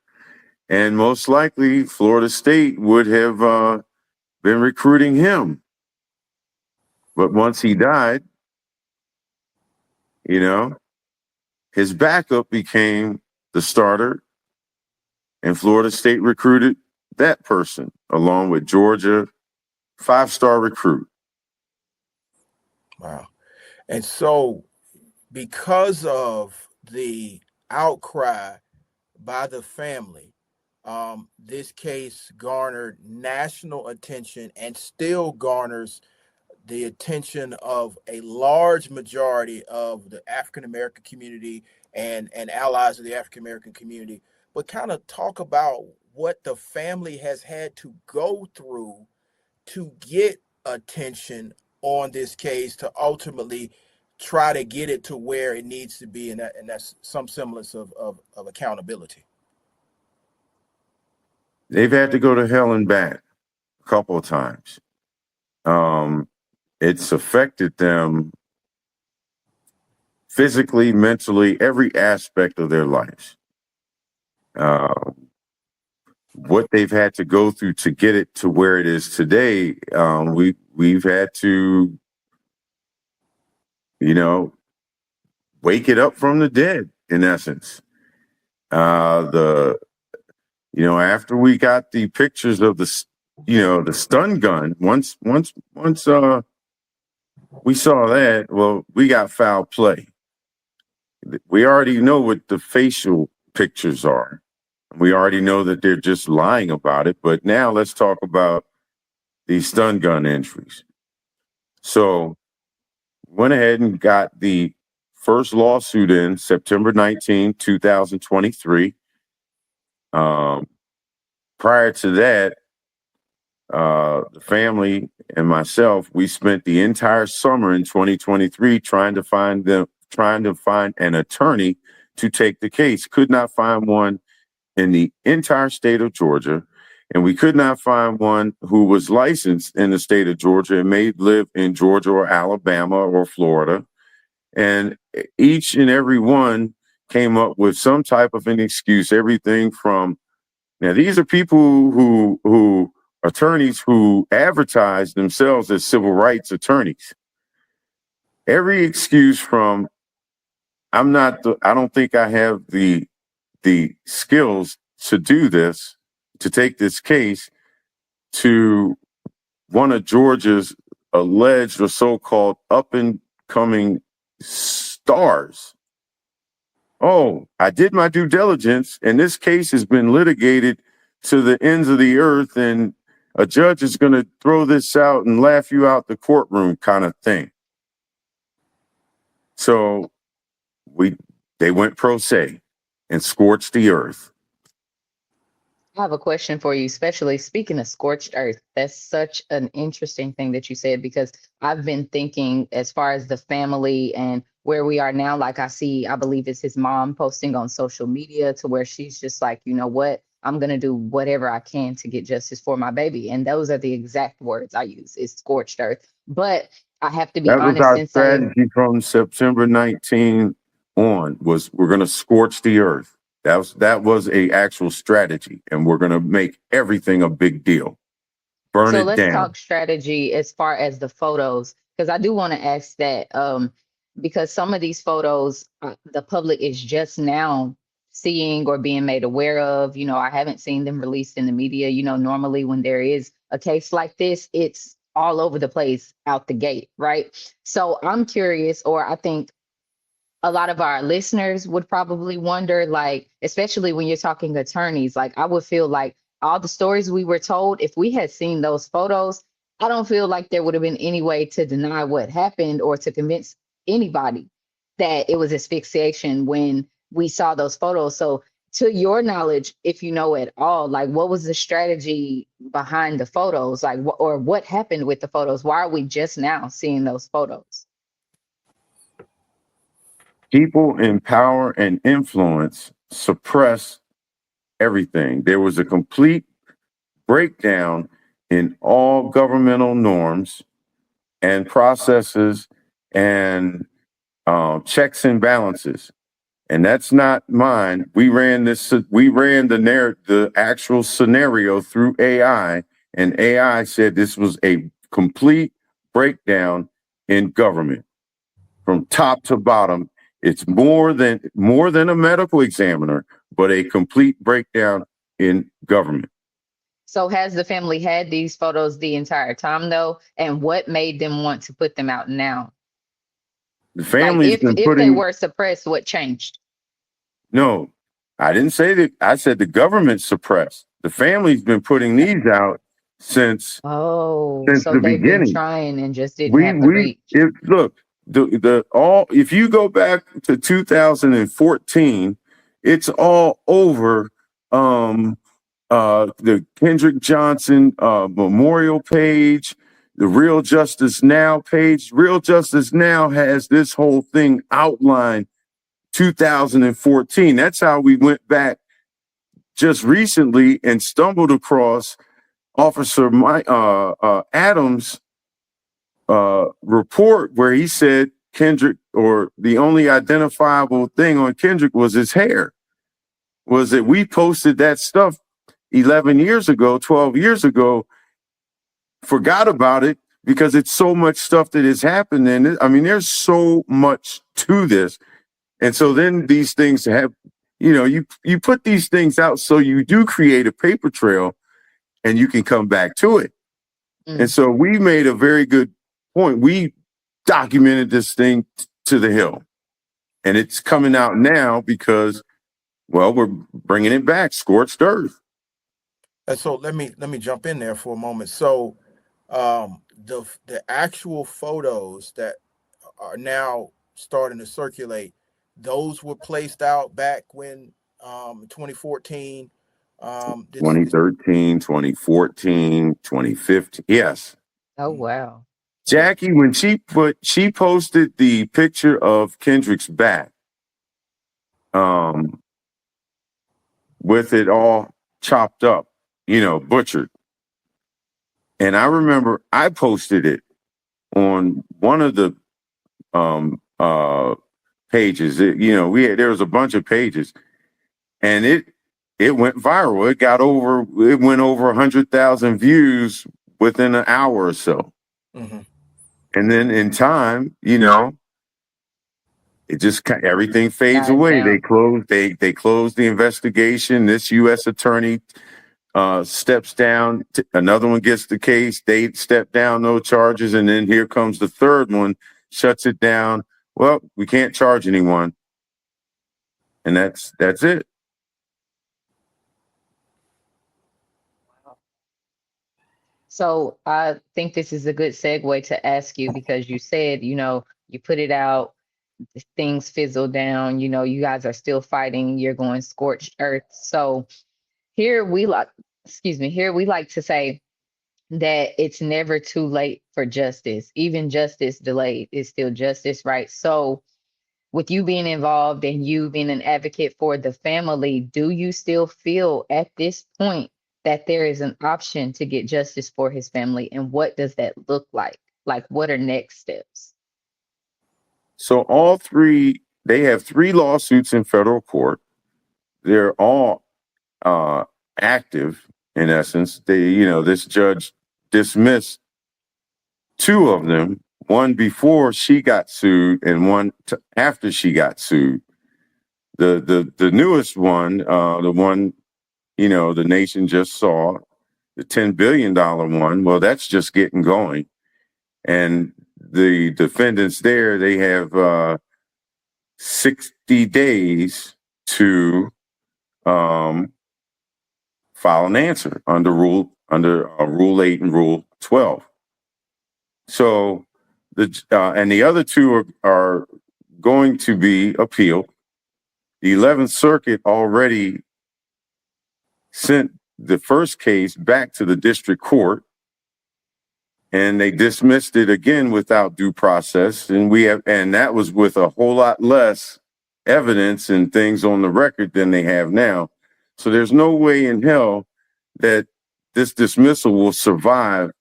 and most likely Florida State would have been recruiting him. But once he died, his backup became the starter, and Florida State recruited that person along with Georgia, 5-star recruit. Wow. And so, because of the outcry by the family, this case garnered national attention and still garners the attention of a large majority of the African American community and allies of the African American community. But kind of talk about what the family has had to go through to get attention on this case, to ultimately try to get it to where it needs to be, and that's some semblance of accountability. They've had to go to hell and back a couple of times. It's affected them physically, mentally, every aspect of their lives. What they've had to go through to get it to where it is today, we've had to, wake it up from the dead, in essence. After we got the pictures of the stun gun, once we saw that, well, we got foul play. We already know what the facial pictures are. We already know that they're just lying about it. But now let's talk about these stun gun entries. So went ahead and got the first lawsuit in September 19, 2023. Prior to that, the family and myself, we spent the entire summer in 2023 trying to find an attorney to take the case. Could not find one in the entire state of Georgia, and we could not find one who was licensed in the state of Georgia and may live in Georgia or Alabama or Florida. And each and every one came up with some type of an excuse, everything from, now these are people who attorneys who advertise themselves as civil rights attorneys. Every excuse from, I don't think I have the skills to do this, to take this case, to one of Georgia's alleged or so-called up-and-coming stars. Oh, I did my due diligence, and this case has been litigated to the ends of the earth, and a judge is going to throw this out and laugh you out the courtroom kind of thing. So they went pro se and scorched the earth. I have a question for you, especially speaking of scorched earth. That's such an interesting thing that you said, because I've been thinking as far as the family and where we are now. Like I believe it's his mom posting on social media to where she's just like, you know what, I'm going to do whatever I can to get justice for my baby. And those are the exact words I use, is scorched earth. But I have to be That was honest our and say, strategy from September 19 on, was we're going to scorch the earth. That was a actual strategy, and we're going to make everything a big deal. Burn so it let's down. talk strategy as far as the photos, because I do want to ask that, because some of these photos, the public is just now seeing or being made aware of. You know, I haven't seen them released in the media. You know, normally when there is a case like this, it's all over the place out the gate, right? So I'm curious, or I think a lot of our listeners would probably wonder, like, especially when you're talking attorneys, like I would feel like all the stories we were told, if we had seen those photos, I don't feel like there would have been any way to deny what happened or to convince anybody that it was asphyxiation when we saw those photos. So to your knowledge, if you know at all, like what was the strategy behind the photos? Like, or what happened with the photos? Why are we just now seeing those photos? People in power and influence suppress everything. There was a complete breakdown in all governmental norms and processes and checks and balances. And that's not mine. We ran the actual scenario through AI, and AI said this was a complete breakdown in government from top to bottom. It's more than a medical examiner, but a complete breakdown in government. So has the family had these photos the entire time though? And what made them want to put them out now? The Like family's been if they were suppressed, what changed? No, I didn't say that. I said the government suppressed. The family's been putting these out since Oh, so the they've been beginning. trying and just didn't have the reach. Look, if you go back to 2014, it's all over the Kendrick Johnson memorial page, the Real Justice Now page. Real Justice Now has this whole thing outlined 2014. That's how we went back just recently and stumbled across Officer Adams' report, where he said Kendrick, or the only identifiable thing on Kendrick was his hair. Was that we posted that stuff 11 years ago, 12 years ago, forgot about it because it's so much stuff that has happened. And I mean, there's so much to this. And so then these things have, you put these things out so you do create a paper trail and you can come back to it. And so we made a very good point. We documented this thing to the hill, and it's coming out now because, well, we're bringing it back, scorched earth. And so let me jump in there for a moment. So the actual photos that are now starting to circulate, those were placed out back when 2014, 2013, 2014, 2015. Yes. Oh, wow. Jackie, when she posted the picture of Kendrick's back, with it all chopped up, butchered. And I remember I posted it on one of the pages. There was a bunch of pages, and it went viral. It went over 100,000 views within an hour or so. Mm-hmm. And then in time, it just everything fades away. They closed the investigation. This U.S. attorney steps down. Another one gets the case. They step down, no charges. And then here comes the third one, shuts it down. Well, we can't charge anyone. And that's it. So I think this is a good segue to ask you, because you said, you put it out, things fizzle down, you guys are still fighting, you're going scorched earth. So here we like, here we like to say that it's never too late for justice. Even justice delayed is still justice, right? So with you being involved and you being an advocate for the family, do you still feel at this point that there is an option to get justice for his family? And what does that look like? Like, what are next steps? So all three, they have 3 lawsuits in federal court. They're all active in essence. This judge dismissed 2 of them, one before she got sued and one after she got sued. The newest one, the one, the nation just saw, the $10 billion one, well, that's just getting going. And the defendants there, they have 60 days to file an answer under Rule 8 and Rule 12. So and the other 2 are going to be appealed. The 11th Circuit already sent the first case back to the district court, and they dismissed it again without due process. And that was with a whole lot less evidence and things on the record than they have now. So there's no way in hell that this dismissal will survive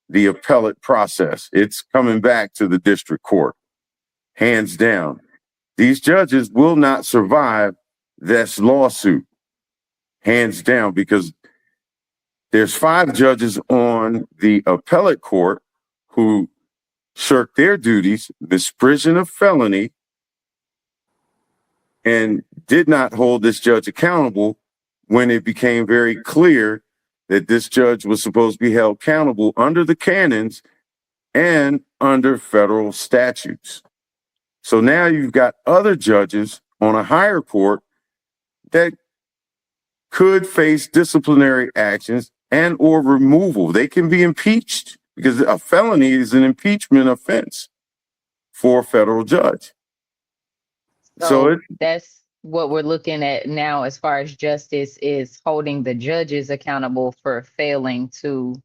the appellate process. It's coming back to the district court, hands down. These judges will not survive this lawsuit, hands down, because there's 5 judges on the appellate court who shirked their duties, misprision of felony, and did not hold this judge accountable when it became very clear that this judge was supposed to be held accountable under the canons and under federal statutes. So now you've got other judges on a higher court that could face disciplinary actions and or removal. They can be impeached because a felony is an impeachment offense for a federal judge. So that's what we're looking at now as far as justice, is holding the judges accountable for failing to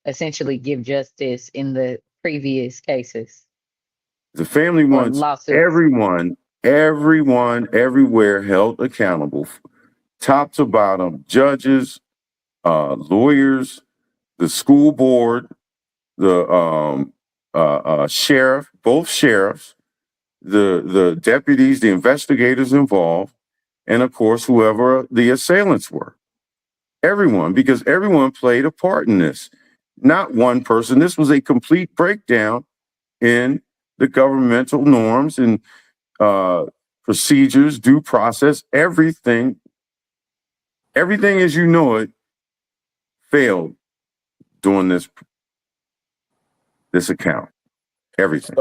essentially give justice in the previous cases. The family wants everyone, everywhere held accountable, top to bottom, judges, lawyers, the school board, the sheriff, both sheriffs, the deputies, the investigators involved, and of course, whoever the assailants were. Everyone, because everyone played a part in this. Not one person. This was a complete breakdown in the governmental norms and procedures, due process, everything as you know it failed during this account. Everything.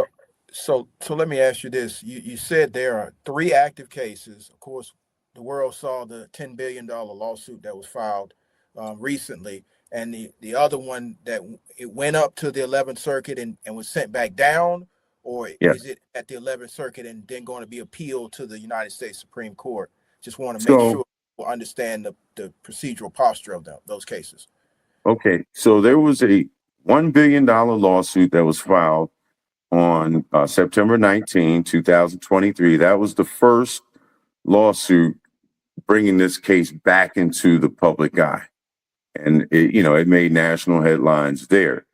So let me ask you this. You said there are 3 active cases. Of course, the world saw the $10 billion lawsuit that was filed recently. And the other one that it went up to the 11th Circuit and was sent back down, or Yes. is it at the 11th Circuit and then going to be appealed to the United States Supreme Court? Just want to make sure people understand the procedural posture of those cases. Okay, so there was a $1 billion lawsuit that was filed on September 19, 2023. That was the first lawsuit bringing this case back into the public eye. And it made national headlines there.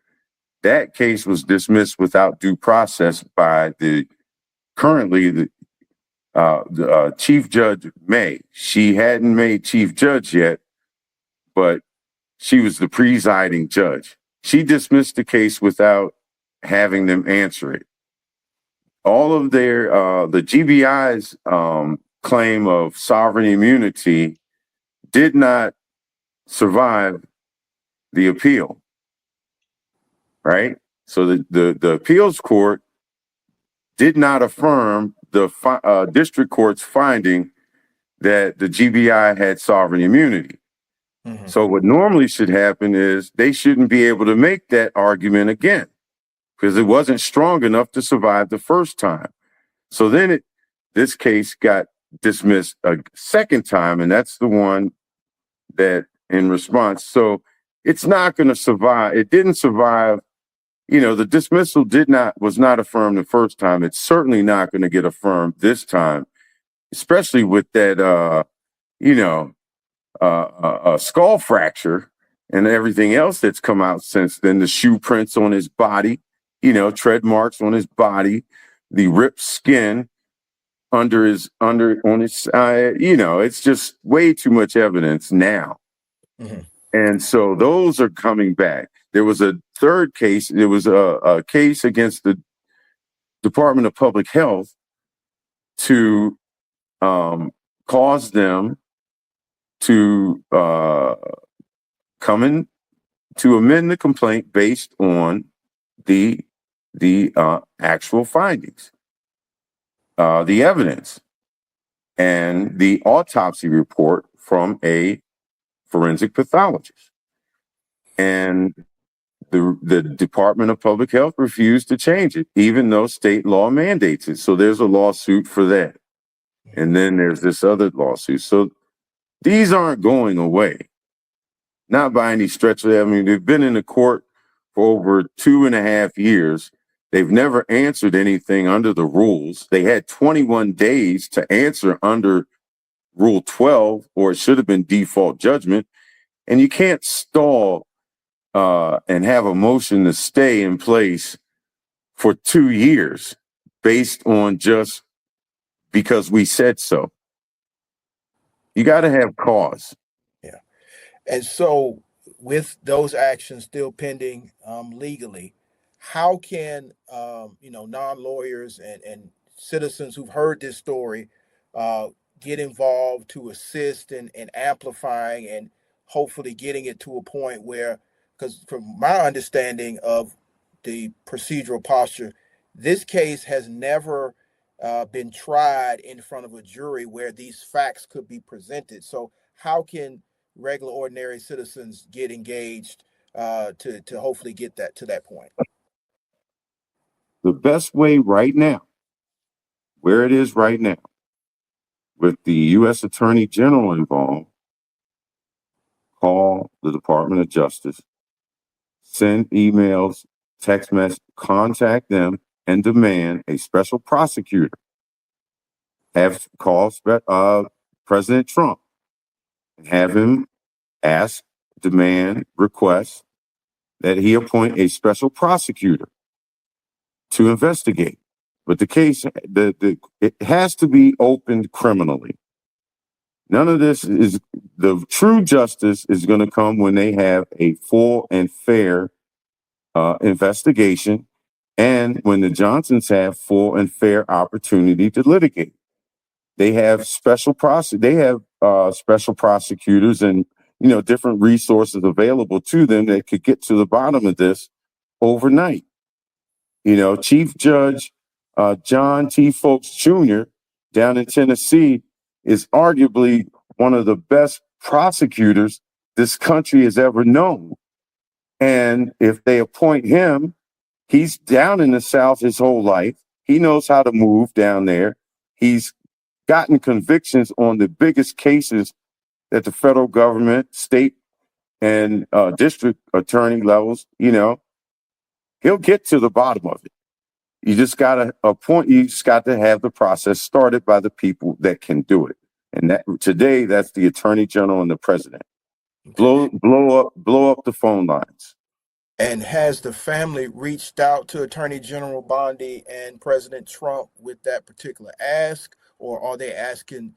That case was dismissed without due process by the Chief Judge May. She hadn't made Chief Judge yet, but she was the presiding judge. She dismissed the case without having them answer it. All of the GBI's claim of sovereign immunity did not survive the appeal, right? So the appeals court did not affirm the district court's finding that the GBI had sovereign immunity. Mhm. So what normally should happen is they shouldn't be able to make that argument again because it wasn't strong enough to survive the first time. So then this case got dismissed a second time, and that's the one that in response. So it's not going to survive. It didn't survive. The dismissal was not affirmed the first time. It's certainly not going to get affirmed this time, especially with that, skull fracture and everything else that's come out since then. The shoe prints on his body, tread marks on his body, the ripped skin on his side. It's just way too much evidence now. Mhm. And so those are coming back. There was a third case. There was a case against the Department of Public Health to cause them to come in to amend the complaint based on the actual findings, the evidence, and the autopsy report from a forensic pathologist. And the Department of Public Health refused to change it, even though state law mandates it. So there's a lawsuit for that. And then there's this other lawsuit. So these aren't going away, not by any stretch of it. I mean, they've been in the court for over 2.5 years. They've never answered anything under the rules. They had 21 days to answer under Rule 12, or it should have been default judgment. And you can't stall and have a motion to stay in place for 2 years based on just because we said so. You got to have cause. Yeah. And so, with those actions still pending legally, how can non-lawyers and citizens who've heard this story uh, get involved to assist in amplifying and hopefully getting it to a point where, because from my understanding of the procedural posture, this case has never been tried in front of a jury where these facts could be presented. So how can regular ordinary citizens get engaged to hopefully get that to that point? The best way right now, where it is right now, with the U.S. Attorney General involved, call the Department of Justice, send emails, text message, contact them, and demand a special prosecutor. Have call President Trump and have him ask, demand, request that he appoint a special prosecutor to investigate. But the case, it has to be opened criminally. None of this is the true justice is going to come when they have a full and fair investigation, and when the Johnsons have full and fair opportunity to litigate. They have special prosecutors and different resources available to them that could get to the bottom of this overnight. Chief Judge John T. Folks Jr. down in Tennessee is arguably one of the best prosecutors this country has ever known. And if they appoint him, he's down in the South his whole life. He knows how to move down there. He's gotten convictions on the biggest cases that the federal government, state, and district attorney levels, he'll get to the bottom of it. You just got to have the process started by the people that can do it. And that today, that's the Attorney General and the President. Blow up the phone lines. And has the family reached out to Attorney General Bondi and President Trump with that particular ask, or are they asking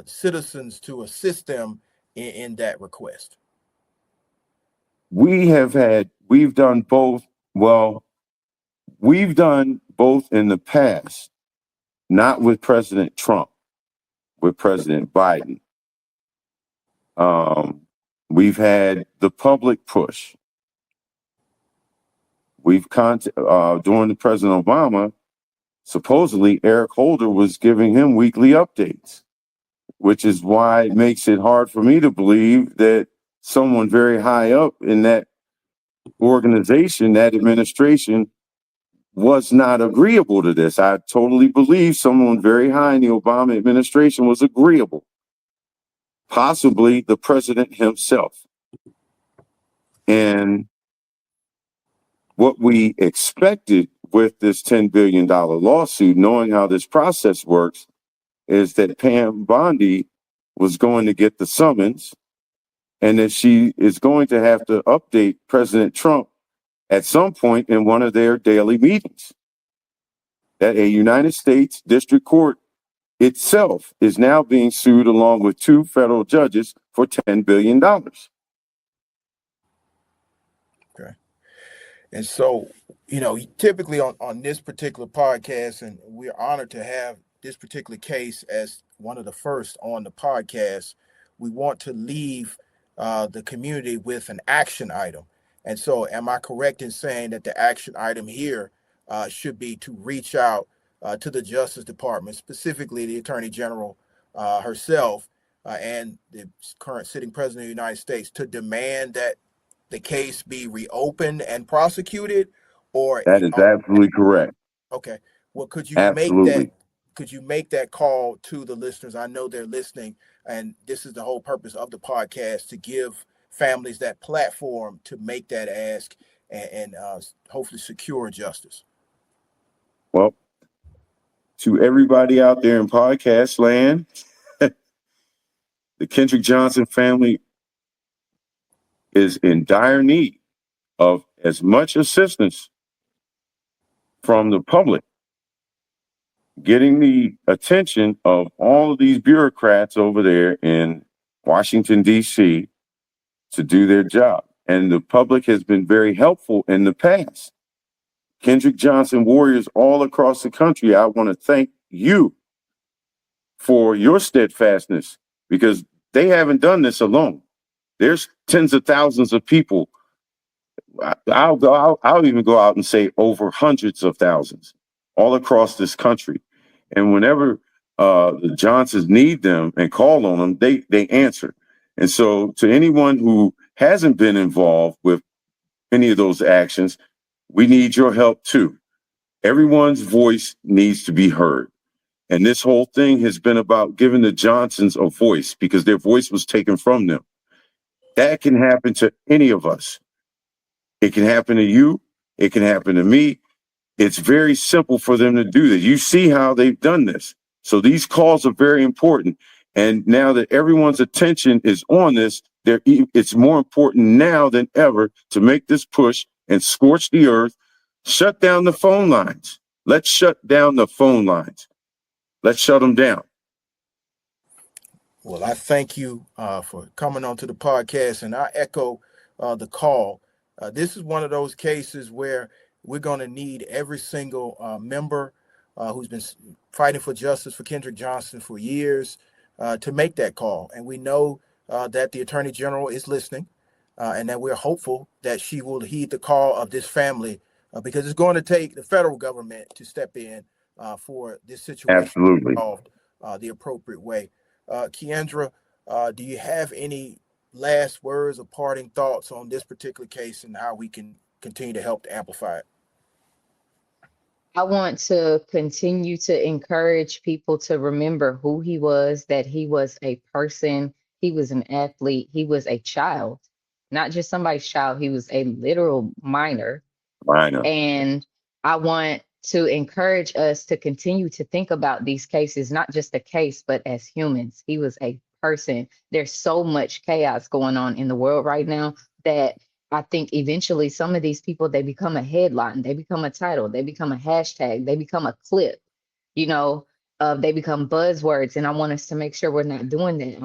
citizens to assist them in that request? We've done both. Well, we've done both in the past, not with President Trump, with President Biden. We've had the public push. During the President Obama, supposedly Eric Holder was giving him weekly updates, which is why it makes it hard for me to believe that someone very high up in that organization, that administration, was not agreeable to this. I totally believe someone very high in the Obama administration was agreeable, possibly the president himself. And what we expected with this $10 billion lawsuit, knowing how this process works, is that Pam Bondi was going to get the summons and that she is going to have to update President Trump at some point in one of their daily meetings. That a United States District Court itself is now being sued along with 2 federal judges for $10 billion. Okay. And so, typically on this particular podcast, and we're honored to have this particular case as one of the first on the podcast, we want to leave the community with an action item. And so am I correct in saying that the action item here should be to reach out to the Justice Department, specifically the Attorney General herself and the current sitting President of the United States, to demand that the case be reopened and prosecuted? Or that is absolutely correct. Okay. Well, could you absolutely make that call to the listeners? I know they're listening, and this is the whole purpose of the podcast, to give families that platform to make that ask and hopefully secure justice. Well, to everybody out there in podcast land, the Kendrick Johnson family is in dire need of as much assistance from the public, getting the attention of all of these bureaucrats over there in Washington, D.C. to do their job. And the public has been very helpful in the past. Kendrick Johnson warriors all across the country, I want to thank you for your steadfastness, because they haven't done this alone. There's tens of thousands of people. I'll even go out and say over hundreds of thousands all across this country. And whenever the Johnsons need them and call on them, they answer. And so to anyone who hasn't been involved with any of those actions, we need your help too. Everyone's voice needs to be heard. And this whole thing has been about giving the Johnsons a voice, because their voice was taken from them. That can happen to any of us. It can happen to you. It can happen to me. It's very simple for them to do this. You see how they've done this. So these calls are very important. And now that everyone's attention is on this, it's more important now than ever to make this push and scorch the earth, shut down the phone lines. Let's shut down the phone lines. Let's shut them down. Well, I thank you for coming on to the podcast, and I echo the call. This is one of those cases where we're going to need every single member who's been fighting for justice for Kendrick Johnson for years to make that call. And we know that the Attorney General is listening, and that we're hopeful that she will heed the call of this family, because it's going to take the federal government to step in for this situation. Absolutely. Resolved the appropriate way. Kiandria, do you have any last words or parting thoughts on this particular case and how we can continue to help to amplify it? I want to continue to encourage people to remember who he was, that he was a person, he was an athlete, he was a child, not just somebody's child, he was a literal minor. And I want to encourage us to continue to think about these cases, not just a case, but as humans. He was a person. There's so much chaos going on in the world right now that I think eventually some of these people, they become a headline, they become a title, they become a hashtag, they become a clip, they become buzzwords. And I want us to make sure we're not doing that.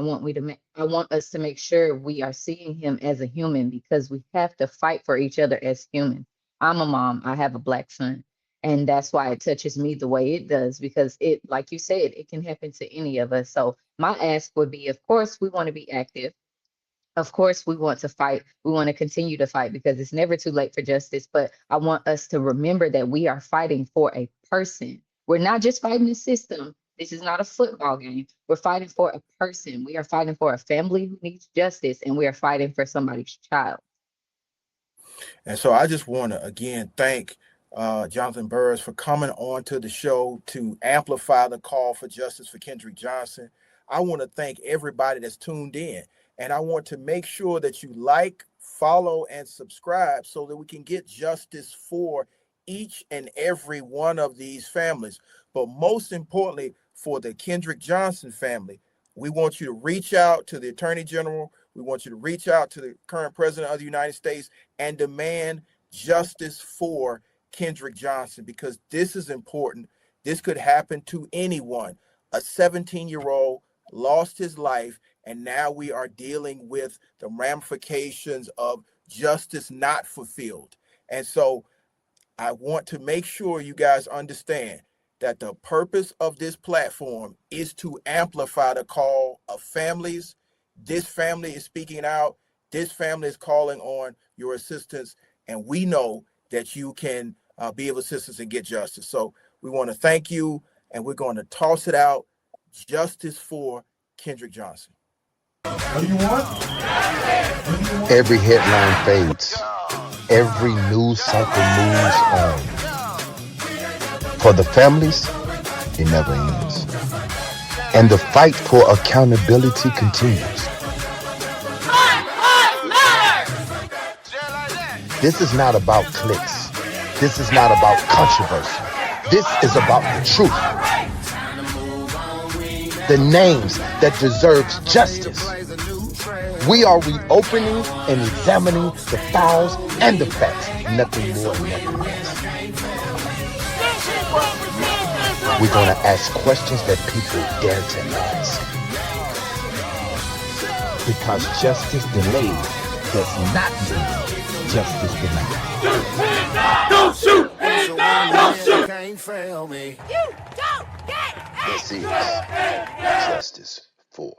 I want us to make sure we are seeing him as a human, because we have to fight for each other as humans. I'm a mom, I have a Black son. And that's why it touches me the way it does, because it, like you said, it can happen to any of us. So my ask would be, of course, we want to be active. Of course, we want to fight. We want to continue to fight because it's never too late for justice. But I want us to remember that we are fighting for a person. We're not just fighting the system. This is not a football game. We're fighting for a person. We are fighting for a family who needs justice, and we are fighting for somebody's child. And so I just want to again thank Jonathan Burris for coming on to the show to amplify the call for justice for Kendrick Johnson. I want to thank everybody that's tuned in. And I want to make sure that you like, follow, and subscribe so that we can get justice for each and every one of these families. But most importantly, for the Kendrick Johnson family, we want you to reach out to the Attorney General. We want you to reach out to the current President of the United States and demand justice for Kendrick Johnson, because this is important. This could happen to anyone. A 17-year-old lost his life, and now we are dealing with the ramifications of justice not fulfilled. And so I want to make sure you guys understand that the purpose of this platform is to amplify the call of families. This family is speaking out. This family is calling on your assistance, and we know that you can be of assistance and get justice. So we want to thank you, and we're going to toss it out. Justice for Kendrick Johnson. What do you want? Every headline fades. Every news cycle moves on. For the families, it never ends. And the fight for accountability continues. This is not about clicks. This is not about controversy. This is about the truth. The names that deserves justice. We are reopening and examining the files and the facts. Nothing more and nothing less. We're going to ask questions that people dare to ask. Because justice delayed does not mean justice denied. Don't shoot! Don't shoot! Can't fail me. You don't get it! This is Justice for